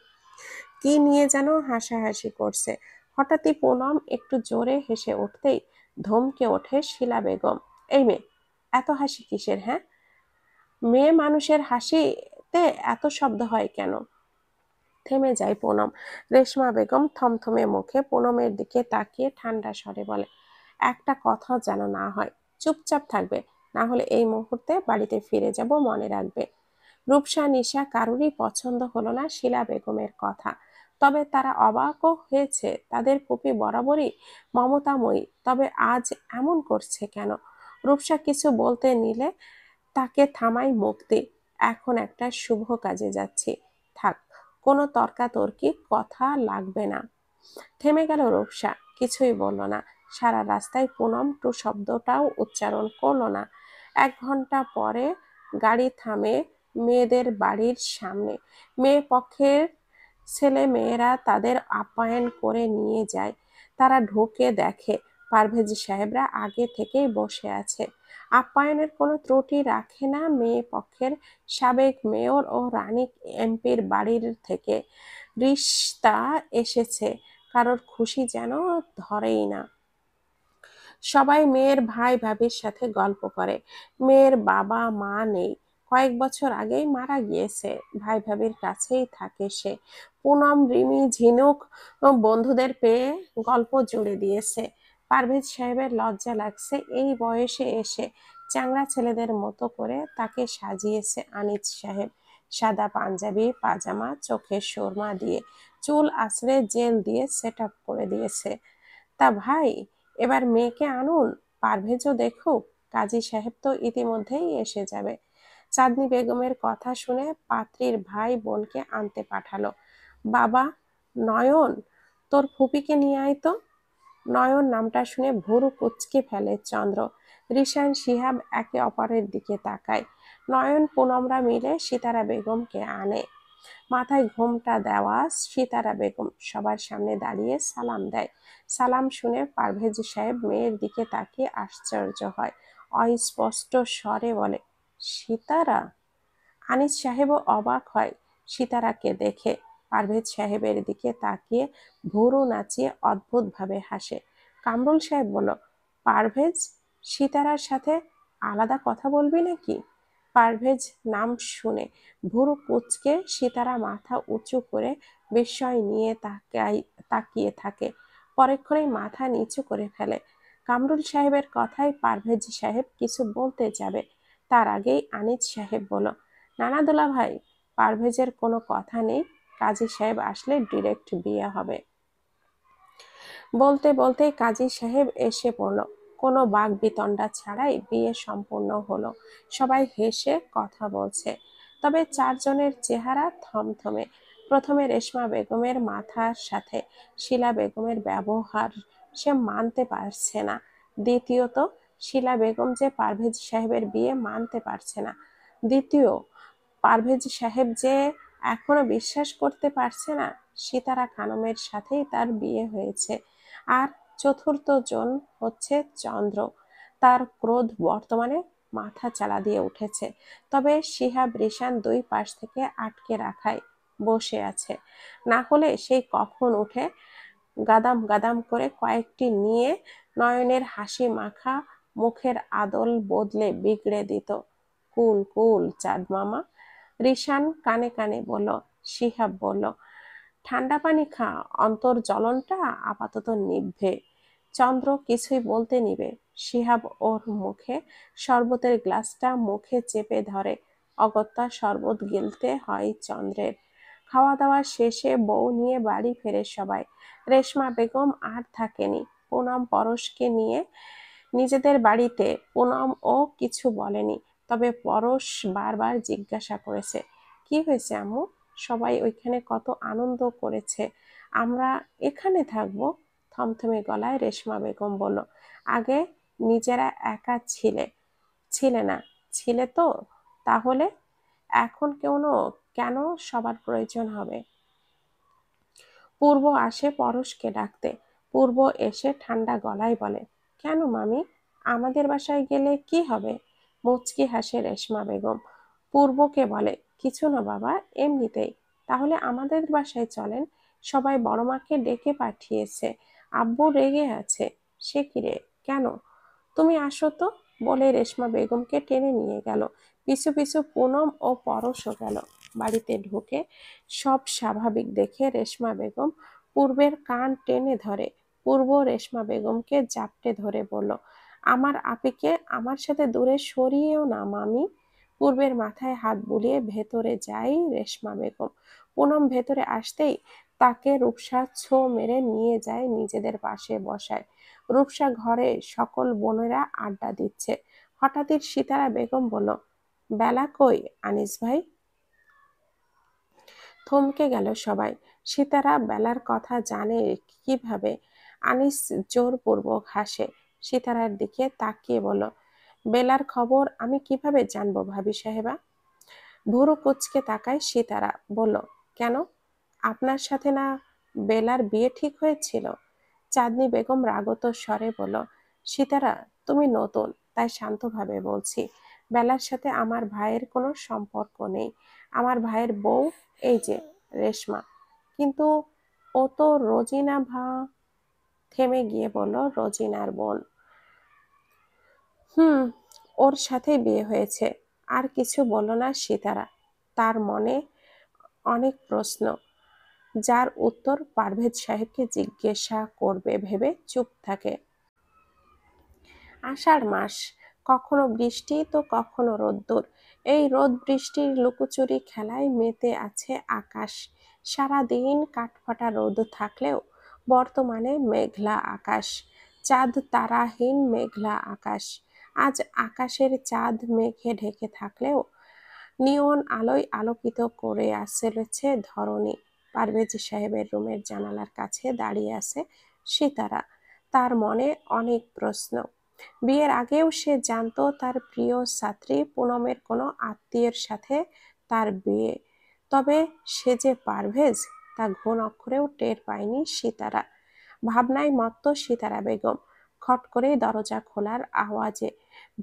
কি নিয়ে যেন হাসাহাসি করছে। হঠাৎই পুনম একটু জোরে হেসে উঠতেই ধমকে ওঠে শিলা বেগম, এই মেয়ে, এত হাসি কিসের? হ্যাঁ, মেয়ে মানুষের হাসিতে এত শব্দ হয় কেন? থেমে যায় পুনম। রেশমা বেগম থমথমে মুখে পুনমের দিকে তাকিয়ে ঠান্ডা স্বরে বলে, একটা কথা যেন না হয়। চুপচাপ থাকবে, না হলে এই মুহূর্তে বাড়িতে ফিরে যাব, মনে রাখবে। রূপসা, নিশা কারুরই পছন্দ হলো না শিলা বেগমের কথা। তবে তারা অবাকও হয়েছে। তাদের ফুপি বরাবরই মমতাময়ী, তবে আজ এমন করছে কেন? রূপসা কিছু বলতে নিলে তাকে থামাই মুক্তি, এখন একটা শুভ কাজে যাচ্ছি, থাক, কোনো তর্কাতর্কি কথা লাগবে না। থেমে গেল রূপসা, কিছুই বলল না। সারা রাস্তায় পুনম টু শব্দটাও উচ্চারণ করলো না। 1 ঘন্টা পরে গাড়ি থামে মেয়েদের বাড়ির সামনে। মেয়ে পক্ষের ছেলে মেয়েরা তাদের আপ্যায়ন করে নিয়ে যায়। তারা ঢুকে দেখে পারভেজ সাহেবরা আগে থেকেই বসে আছে। আপ্যায়নের কোনো ত্রুটি রাখে না মেয়ে পক্ষের সাবেক মেয়র ও রানিক এমপির বাড়ির থেকে রিশতা এসেছে। কারোর খুশি যেন ধরেই না। সবাই মেয়ের ভাই ভাবির সাথে গল্প করে। মেয়ের বাবা মা নেই, কয়েক বছর আগেই মারা গিয়েছে। ভাই ভাবির কাছেই থাকে সে। পুনম, রিমি, ঝিনুক বন্ধুদের পেয়ে গল্প জুড়ে দিয়েছে। পারভেজ সাহেবের লজ্জা লাগছে এই বয়সে এসে চ্যাংড়া ছেলেদের মতো করে তাকে সাজিয়েছে আনিস সাহেব। সাদা পাঞ্জাবি পাজামা, চোখে সুরমা দিয়ে, চুল আঁচড়ে জেল দিয়ে সেট আপ করে দিয়েছে। তা ভাই, এবার মেয়েকে আনুন, পারভেজও দেখুক। কাজী সাহেব তো ইতিমধ্যেই এসে যাবে। চাঁদনি বেগমের কথা শুনে পাত্রীর ভাই বোনকে আনতে পাঠালো। বাবা, নয়ন, তোর ফুপিকে নিয়ে আয় তো। নয়ন নামটা শুনে ভুরু কুঁচকে ফেলে চন্দ্র। রিশান শিহাব একে অপরের দিকে তাকায়। নয়ন পুনমরা মিলে সিতারা বেগমকে আনে। মাথায় ঘোমটা দেওয়া সিতারা বেগম সবার সামনে দাঁড়িয়ে সালাম দেয়। সালাম শুনে পারভেজ সাহেব মেয়ের দিকে তাকিয়ে আশ্চর্য হয়। অস্পষ্ট স্বরে বলে, সিতারা? আনিস সাহেবও অবাক হয় সিতারাকে দেখে। পারভেজ সাহেবের দিকে তাকিয়ে ভুরু নাচিয়ে অদ্ভুতভাবে হাসে। কামরুল সাহেব বলল, পারভেজ, সিতারার সাথে আলাদা কথা বলবি নাকি? পারভেজ নাম শুনে ভুরু কুঁচকে সিতারা মাথা উঁচু করে বিস্ময় নিয়ে তাকিয়ে থাকে। পরক্ষণেই মাথা নিচু করে ফেলে। কামরুল সাহেবের কথায় পারভেজ সাহেব কিছু বলতে যাবে, তার আগেই আনিস সাহেব বলল, নানা দোলা ভাই, পারভেজের কোনো কথা নেই, কাজী সাহেব আসলে ডিরেক্ট বিয়ে হবে। বলতে বলতেই কাজী সাহেব এসে পড়ল। কোনো বাক বিতণ্ডা ছাড়াই বিয়ে সম্পূর্ণ হলো। সবাই হেসে কথা বলছে, তবে চারজনের চেহারা থমথমে। প্রথমে রেশমা বেগমের মাথার সাথে শিলা বেগমের ব্যবহার সে মানতে পারছে না। দ্বিতীয়ত, শিলা বেগম যে পারভেজ সাহেবের বিয়ে মানতে পারছে না। দ্বিতীয়, পারভেজ সাহেব যে এখনো বিশ্বাস করতে পারছে না সিতারা খানমের সাথেই তার বিয়ে হয়েছে। আর চতুর্থ জন হচ্ছে চন্দ্র। তার ক্রোধ বর্তমানে মাথা চালা দিয়ে উঠেছে। তবে শিহাব রিশান দুই পাশ থেকে আটকে রাখায় বসে আছে। না হলে সেই কখন উঠে গাদাম গাদাম করে কয়েকটি নিয়ে নয়নের হাসি মাখা মুখের আদল বদলে বিগড়ে দিত। কুল কুল চাঁদ মামা, রিশান কানে কানে বলল। শিহাব বলল, ঠান্ডা পানি খা, অন্তর জ্বলনটা আপাতত নিভবে। চন্দ্র কিছুই বলতে নিবে, শিহাব ওর মুখে শরবতের গ্লাসটা মুখে চেপে ধরে। অগত্যা শরবত গিলতে হয় চন্দ্রের। খাওয়া দাওয়া শেষে বউ নিয়ে বাড়ি ফেরে সবাই। রেশমা বেগম আর থাকেনি, পুনম পরশকে নিয়ে নিজেদের বাড়িতে। পুনম ও কিছু বলেনি, তবে পরশ বারবার জিজ্ঞাসা করেছে, কি হয়েছে আম্মু? সবাই ওইখানে কত আনন্দ করেছে, আমরা এখানে থাকবো? থমথমে গলায় রেশমা বেগম বলল, আগে নিজেরা একা ছিলে না? ছিলে তো, তাহলে এখন কেন সবার প্রয়োজন হবে? পূর্ব আসে পরশকে ডাকতে। পূর্ব এসে ঠান্ডা গলায় বলে, কেন মামি, আমাদের বাসায় গেলে কি হবে? মুচকি হাসে রেশমা বেগম। পূর্বকে বলে, কিছু না বাবা, এমনিতেই। তাহলে আমাদের বাসায় চলেন, সবাই বড় মাকে ডেকে পাঠিয়েছে, আব্বু রেগে আছে। সে কি রে, কেন? তুমি আসো তো, বলে রেশমা বেগমকে টেনে নিয়ে গেল। পিছু পিছু পুনম ও পরশও গেল। বাড়িতে ঢুকে সব স্বাভাবিক দেখে রেশমা বেগম পূর্বের কান টেনে ধরে। পূর্ব রেশমা বেগমকে জাপটে ধরে বলল, আমার আপিকে আমার সাথে দূরে সরিয়েও না মামি। পূর্বের মাথায় হাত বুলিয়ে ভেতরে যায় রেশমা বেগম। পুনম ভেতরে আসতেই তাকে রূপসা ছো মেরে নিয়ে যায় নিজেদের পাশে বসায়। রূপসা ঘরে সকল বোনেরা আড্ডা দিচ্ছে। হঠাৎই সিতারা বেগম বলল, বেলা কই আনিস ভাই? থমকে গেল সবাই। সিতারা বেলার কথা জানে কিভাবে? আনিস জোরপূর্বক হাসে। সিতারার দিকে তাকিয়ে বলল, বেলার খবর আমি কিভাবে জানবো ভাবি সাহেবা? ভুরু কুঁচকে তাকায় সিতারা, বলল, কেন, আপনার সাথে না বেলার বিয়ে ঠিক হয়েছিল? চাঁদনি বেগম রাগত স্বরে বলল, সিতারা, তুমি নতুন তাই শান্তভাবে বলছি, বেলার সাথে আমার ভাইয়ের কোনো সম্পর্ক নেই। আমার ভাইয়ের বউ এই যে রেশমা। কিন্তু ও তো থেমে গিয়ে বলল, রোজিনার বোন। হুম, ওর সাথেই বিয়ে হয়েছে। আর কিছু বলল না সিতারা। তার মনে অনেক প্রশ্ন, যার উত্তর পারভেজ সাহেবকে জিজ্ঞাসা করবে ভেবে চুপ থাকে। আষাঢ় মাস, কখনো বৃষ্টি তো কখনো রোদ্দুর। এই রোদ বৃষ্টির লুকোচুরি খেলায় মেতে আছে আকাশ। সারাদিন কাঠফাটা রোদ থাকলেও বর্তমানে মেঘলা আকাশ, চাঁদ তারাহীন মেঘলা আকাশ। আজ আকাশের চাঁদ মেঘে ঢেকে থাকলেও নিয়ন আলোয় আলোকিত করে চলেছে ধরণী। পারভেজ সাহেবের রুমের জানালার কাছে দাঁড়িয়ে আছে সিতারা। তার মনে অনেক প্রশ্ন। বিয়ের আগেও সে জানতো তার প্রিয় ছাত্রী পুনমের কোনো আত্মীয়ের সাথে তার বিয়ে, তবে সে যে পারভেজ তা ঘুণ অক্ষরেও টের পায়নি সিতারা। ভাবনায় মত্ত সিতারা বেগম খট করে দরজা খোলার আওয়াজে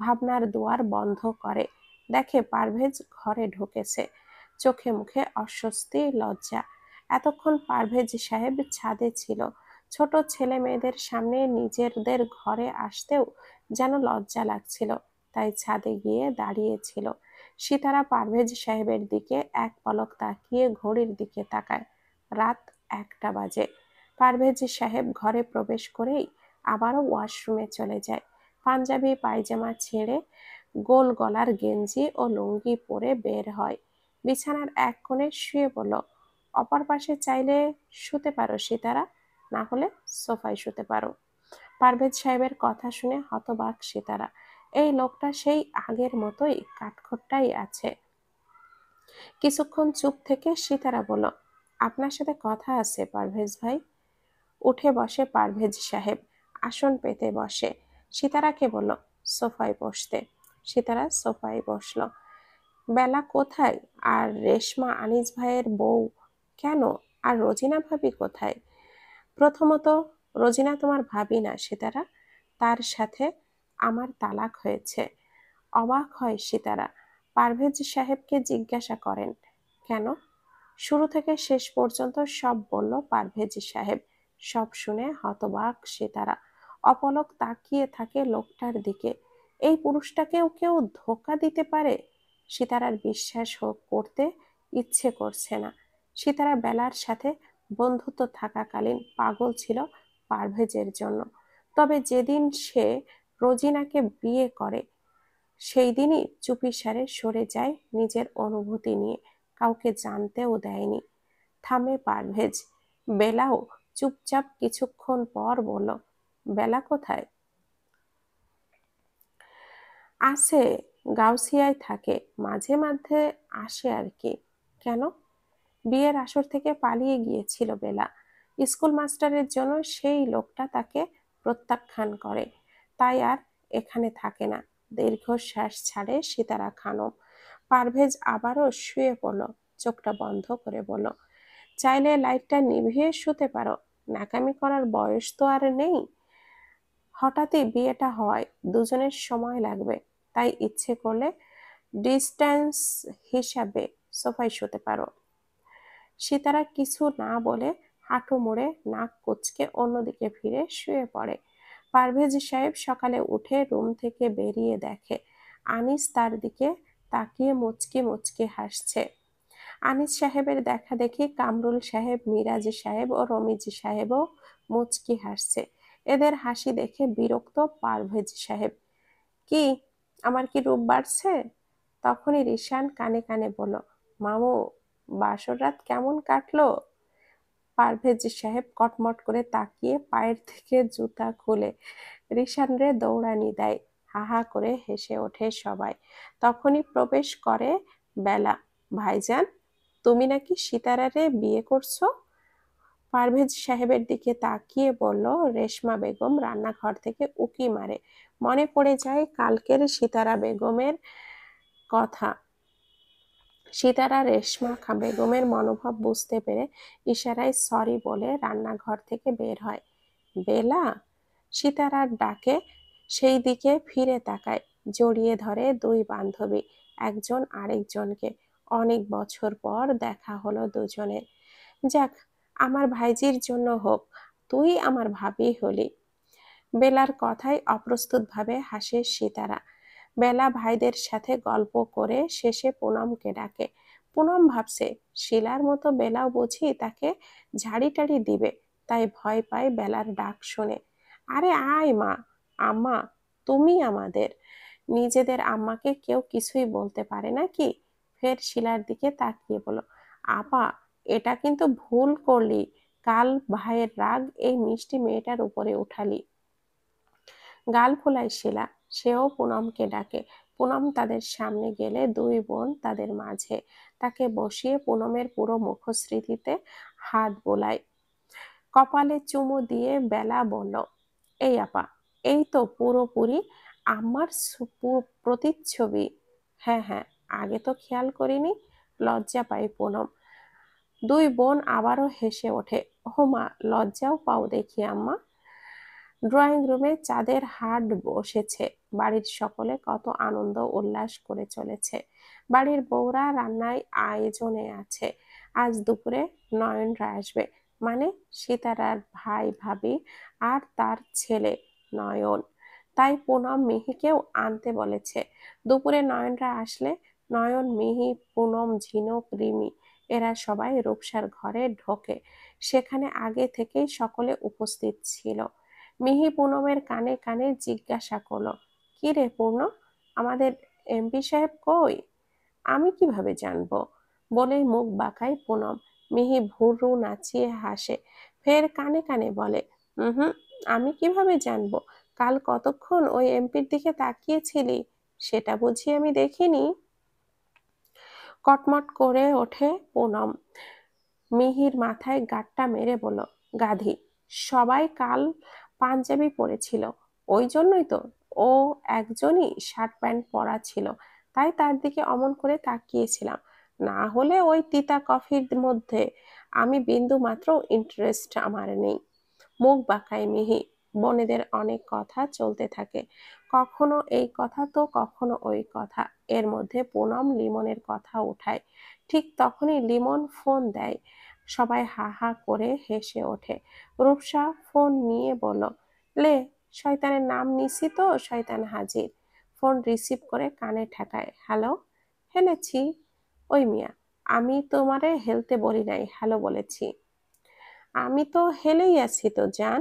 ভাবনার দুয়ার বন্ধ করে। দেখে পারভেজ ঘরে ঢুকেছে। চোখে মুখে অস্বস্তি, লজ্জা। এতক্ষণ পারভেজ সাহেব ছাদে ছিল। ছোট ছেলে মেয়েদের সামনে নিজেদের ঘরে আসতেও যেন লজ্জা লাগছিল, তাই ছাদে গিয়ে দাঁড়িয়েছিল। সিতারা পারভেজ সাহেবের দিকে এক পলক তাকিয়ে ঘড়ির দিকে তাকায়। রাত 1টা বাজে। পারভেজ সাহেব ঘরে প্রবেশ করেই আবারও ওয়াশরুমে চলে যায়। পাঞ্জাবি পায়জামা ছেড়ে গোল গলার গেঞ্জি ও লুঙ্গি পরে বের হয়। বিছানার এক কোণে শুয়ে পড়ল। অপর পাশে চাইলে শুতে পারো সিতারা, না হলে সোফায় শুতে পারো। পারভেজ সাহেবের কথা শুনে হতবাক সিতারা। এই লোকটা সেই আগের মতোই কাঠখোট্টাই আছে। কিছুক্ষণ চুপ থেকে সিতারা বলল, আপনার সাথে কথা আছে পারভেজ ভাই। উঠে বসে পারভেজ সাহেব, আসন পেতে বসে। সিতারাকে বলল সোফায় বসতে। সিতারা সোফায় বসল। বেলা কোথায়? আর রেশমা আনিস ভাইয়ের বউ কেন? আর রোজিনা ভাবি কোথায়? প্রথমত, রোজিনা তোমার ভাবি না সিতারা, তার সাথে আমার তালাক হয়েছে। অবাক হয় সিতারা। পারভেজ সাহেবকে জিজ্ঞাসা করেন, কেন? শুরু থেকে শেষ পর্যন্ত সব বলল পারভেজ সাহেব। সব শুনে হতবাক সিতারা। অপলক তাকিয়ে থাকে লোকটার দিকে। এই পুরুষটাকেও কেউ ধোঁকা দিতে পারে? সিতারার বিশ্বাস করতে ইচ্ছে করছে না। সিতারা বেলার সাথে বন্ধুত্ব থাকাকালীন পাগল ছিল পারভেজের জন্য। তবে যেদিন সে রোজিনাকে বিয়ে করে সেই দিনই চুপিসারে সরে যায় নিজের অনুভূতি নিয়ে, কাউকে জানতেও দেয়নি। থামে পারভেজ। বেলাও চুপচাপ কিছুক্ষণ পর বলল, বেলা কোথায়? আছে, গাউসিয়ায় থাকে, মাঝে মাঝে আসে আর কি। কেন? বিয়ের আসর থেকে পালিয়ে গিয়েছিল বেলা। স্কুল মাস্টারের জন্য সেই লোকটা তাকে প্রত্যাখ্যান করে, তাই আর এখানে থাকে না। দীর্ঘশ্বাস ছাড়ে সিতারা খানম। পারভেজ আবারও শুয়ে পড়ল। চোখটা বন্ধ করে বলল, চাইলে লাইটটা নিভিয়ে শুতে পারো, ন্যাকামি করার বয়স তো আর নেই। হঠাৎই বিয়েটা হওয়ায় দুজনের সময় লাগবে, তাই ইচ্ছে করলে ডিস্ট্যান্স হিসাবে সোফায় শুতে পারো। সিতারা কিছু না বলে হাঁটু মুড়ে নাক কুঁচকে অন্যদিকে ফিরে শুয়ে পড়ে। পারভেজ সাহেব সকালে উঠে রুম থেকে বেরিয়ে দেখে আনিস তার দিকে তাকিয়ে মুচকি মুচকি হাসছে। আনিস সাহেবের দেখা দেখি কামরুল সাহেব, মিরাজ সাহেব ও রমিজ সাহেবও মুচকি হাসছে। এদের হাসি দেখে বিরক্ত পারভেজ সাহেব। কি, আমার কি রূপ বাড়ছে? তখনই রিশান কানে কানে বলল, মামু, বাসর রাত কেমন কাটলো? পারভেজ সাহেব কটমট করে তাকিয়ে পায়ের থেকে জুতা খুলে রিশানরে দৌড়ানি দেয়। হা হা করে হেসে ওঠে সবাই। তখনই প্রবেশ করে বেলা। ভাইজান, তুমি নাকি সিতারারে বিয়ে করছো? পারভেজ সাহেবের দিকে তাকিয়ে বলল রেশমা বেগম রান্নাঘর থেকে উকি মারে। মনে পড়ে যায় কালকের সিতারা বেগমের কথা। সিতারা রেশমা বেগমের মনোভাব বুঝতে পেরে ইশারায় সরি বলে রান্নাঘর থেকে বের হয়। বেলা! সিতারার ডাকে সেই দিকে ফিরে তাকায়। জড়িয়ে ধরে দুই বান্ধবী একজন আরেকজনকে। অনেক বছর পর দেখা হলো দুজনের। যাক, আমার ভাইজির জন্য হোক, তুই আমার ভাবি হলি। বেলার কথায় অপ্রস্তুতভাবে হাসে সিতারা। বেলা ভাইদের সাথে গল্প করে শেষে পুনমকে ডাকে। পুনম ভাবছে শিলার মতো বেলাও বুঝি তাকে ঝাড়ি টাড়ি দিবে, তাই ভয় পায় বেলার ডাক শুনে। আরে আয় মা, আম্মা, তুমি আমাদের। নিজেদের আম্মাকে কেউ কিছুই বলতে পারে নাকি? ফের শিলার দিকে তাকিয়ে বলল, আপা, এটা কিন্তু ভুল করলি। কাল ভাইয়ের রাগ এই মিষ্টি মেয়েটার উপরে উঠালি। গাল ফোলায় শিলা। সেও পুনমকে ডাকে। পুনম তাদের সামনে গেলে দুই বোন তাদের মাঝে। তাকে বসিয়ে পুনমের পুরো মুখশ্রীতে হাত বোলায়। কপালে চুমু দিয়ে বেলা বলল, এই আপা, এই তো পুরোপুরি আমার প্রতিচ্ছবি। হ্যাঁ হ্যাঁ, আগে তো খেয়াল করিনি। লজ্জা পাই পুনম। দুই বোন আবারও হেসে ওঠে। হোমা, লজ্জাও পাও দেখি আম্মা। ড্রয়িং রুমে চাঁদের হাট বসেছে। বাড়ির সকলে কত আনন্দ উল্লাস করে চলেছে। বাড়ির বউরা রান্নায় আয়োজনে আছে। আজ দুপুরে নয়নরা আসবে, মানে সীতারার ভাই ভাবি আর তার ছেলে নয়ন। তাই পুনম মিহিকেও আনতে বলেছে। দুপুরে নয়নরা আসলে নয়ন, মিহি, পুনম, ঝিনুক, রিমি এরা সবাই রূপসার ঘরে ঢোকে। সেখানে আগে থেকেই সকলে উপস্থিত ছিল। মিহি পুনমের কানে কানে জিজ্ঞাসা করলো, কি রে পূর্ণ, আমাদের এমপি সাহেব কই? আমি কিভাবে জানবো? বলেই মুখ বাঁকায় পুনম। মিহি ভুরু নাচিয়ে হাসে। ফের কানে কানে বলে, হুম, আমি কিভাবে জানবো? কাল কতক্ষণ ওই এমপির দিকে তাকিয়েছিলি, সেটা বুঝি আমি দেখিনি? কটমট করে ওঠে পুনম। মিহির মাথায় গাঁটটা মেরে বলল, গাধি, সবাই কাল পাঞ্জাবি পরেছিল, ওই জন্যই তো। ও একজনই শার্ট প্যান্ট পরা ছিল, তাই তার দিকে অমন করে তাকিয়েছিলাম। না হলে ওই তিতা কফির মধ্যে আমি বিন্দু মাত্র ইন্টারেস্ট আমার নেই। মুখ বাঁকায় মিহি। বোনেদের অনেক কথা চলতে থাকে, কখনো এই কথা তো কখনো ওই কথা। এর মধ্যে পুনম লিমনের কথা উঠায়। ঠিক তখনই লিমন ফোন দেয়। সবাই হা হা করে হেসে ওঠে। রূপসা ফোন নিয়ে বলল, লে, শয়তানের নাম নিছি তো শয়তান হাজির। ফোন রিসিভ করে কানে ঠেকায়। হ্যালো? হেলেছি। ওই মিয়া, আমি তোমারে হেলতে বলি নাই, হ্যালো বলেছি। আমি তো হেলেই আছি তো জান।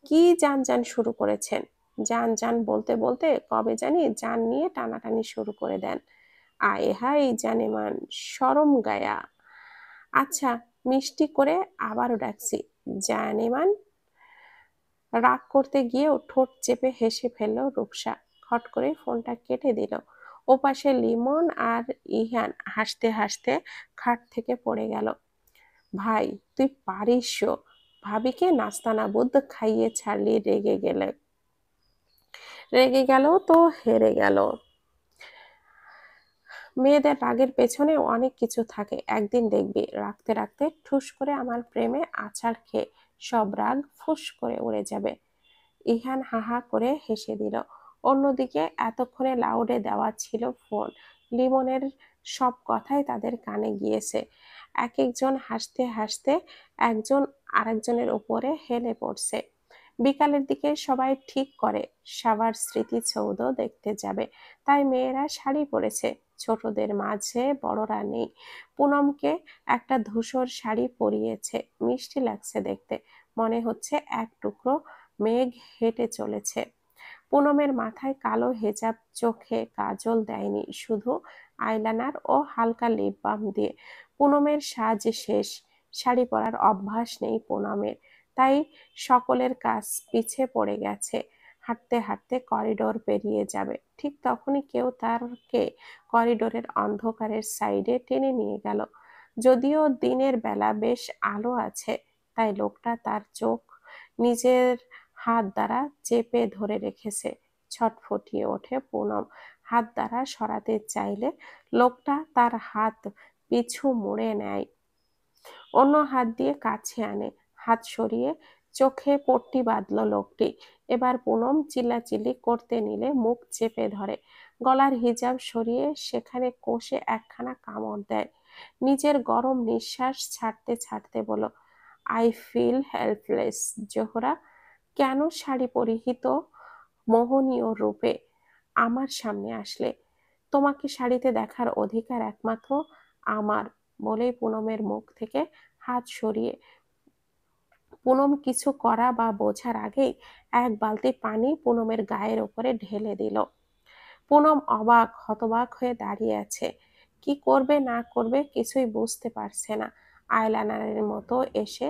কি জান জান শুরু করেছেন? জান জান বলতে বলতে কবে জানি জান নিয়ে টানাটানি শুরু করে দেন। আয় হাই জানেমান, শরম গায়া। আচ্ছা, মিষ্টি করে আবারও ডাকছি, জানেমান। রাগ করতে গিয়েও ঠোঁট চেপে হেসে ফেলল রূপসা। খট করে ফোনটা কেটে দিল। ওপাশে লিমন আর ইহান হাসতে হাসতে খাট থেকে পড়ে গেল। ভাই, তুই পারিসও। ভাবিকে নাস্তানাবুদ খাইয়ে ছাড়লি, রেগে গেল তো হেরে গেল। মেয়েদের রাগের পেছনে অনেক কিছু থাকে, একদিন দেখবি। রাখতে রাখতে ঠুস করে আমার প্রেমে আছাড় খেয়ে সব রাগ ফুস করে উড়ে যাবে। ইহান হাহা করে হেসে দিল। অন্যদিকে এতক্ষণে লাউডে দেওয়া ছিল ফোন। লিমনের সব কথাই তাদের কানে গিয়েছে। এক একজন হাসতে হাসতে একজন আরেকজনের উপরে হেলে পড়ছে। বিকালের দিকে সবাই ঠিক করে সাভার স্মৃতিসৌধ দেখতে যাবে। তাই মেয়েরা শাড়ি পরেছে, ছোটদের মাঝে বড়রা নেই। পুনমকে একটা ধূসর শাড়ি পরিয়েছে, মিষ্টি লাগছে দেখতে। মনে হচ্ছে এক টুকরো মেঘ হেঁটে চলেছে। পুনমের মাথায় কালো হেজাব, চোখে কাজল দেয়নি, শুধু আইলাইনার ও হালকা লিপ বাম দিয়ে। পুনমের সাজ শেষ। শাড়ি পরার অভ্যাস নেই পুনমের, তাই সকলের কাছ পিছে পড়ে গেছে। হাঁটতে হাঁটতে করিডোর পেরিয়ে যাবে, ঠিক তখনই কেউ তারকে করিডোরের অন্ধকারের সাইডে টেনে নিয়ে গেল। যদিও দিনের বেলা বেশ আলো আছে, তাই লোকটা তার চোখ নিজের হাত দ্বারা চেপে ধরে রেখেছে। ছটফটিয়ে ওঠে পুনম। হাত দ্বারা সরাতে চাইলে লোকটা তার হাত পিছু মুড়ে নেয়, অন্য হাত দিয়ে কাছে আনে। হাত সরিয়ে চোখে পট্টি বাঁধল লোকটি। এবার পুনম চিল্লাচিল্লি করতে নিলে মুখ চেপে ধরে। গলার হিজাব সরিয়ে সেখানে কষে একখানা কামড় দেয়। নিজের গরম নিঃশ্বাস ছাড়তে ছাড়তে বলল, আই ফিল হেল্পলেস জোহরা। কেন শাড়ি পরিহিত মোহনীয় রূপে আমার সামনে আসলে? তোমাকে শাড়িতে দেখার অধিকার একমাত্র আমার। বলেই পুনমের মুখ থেকে হাত সরিয়ে পুনম কিছু করা বা বোঝার আগেই এক বালতি পানি পুনমের গায়ের উপরে ঢেলে দিল। পুনম অবাক হতবাক হয়ে দাঁড়িয়ে আছে। কি করবে না করবে কিছুই বুঝতে পারছে না। আইলাইনারের মতো এসে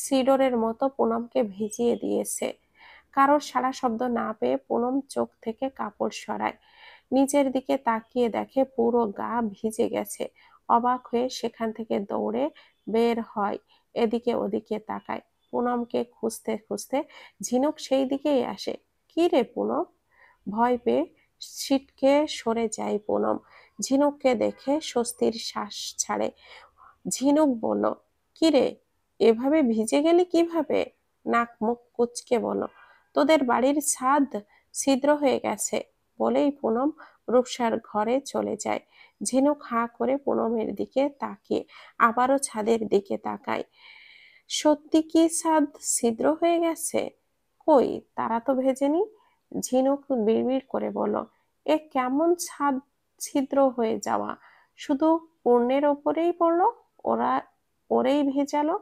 সিডরের মতো পুনমকে ভিজিয়ে দিয়েছে। কারোর সাড়া শব্দ না পেয়ে পুনম চোখ থেকে কাপড় সরায়, নিচের দিকে তাকিয়ে দেখে পুরো গা ভিজে গেছে। অবাক হয়ে সেখান থেকে দৌড়ে বের হয়, এদিকে ওদিকে তাকায়। পুনমকে খুঁজতে খুঁজতে ঝিনুক সেই দিকেই আসে। কি রে পুনম? ভয় পেয়ে ছিটকে সরে যায় পুনম। ঝিনুককে দেখে স্বস্তির শ্বাস ছাড়ে। ঝিনুক বলল, কি রে, এভাবে ভিজে গেলি কিভাবে? নাক মুখ কুঁচকে বলল, তোদের বাড়ির ছাদ ছিদ্র হয়ে গেছে। বলেই পুনম রূপসার ঘরে চলে যায়। ঝিনুক হাঁ করে পুনমের দিকে তাকিয়ে আবারও ছাদের দিকে তাকায়। সত্যি কি ছাদ ছিদ্র হয়ে গেছে? কই, তারা তো ভেজেনি। ঝিনুক বিড়বিড় করে বলল, এ কেমন ছাদ ছিদ্র হয়ে যাওয়া? শুধু পূর্ণের ওপরেই পড়লো, ওরা ওরেই ভেজালো।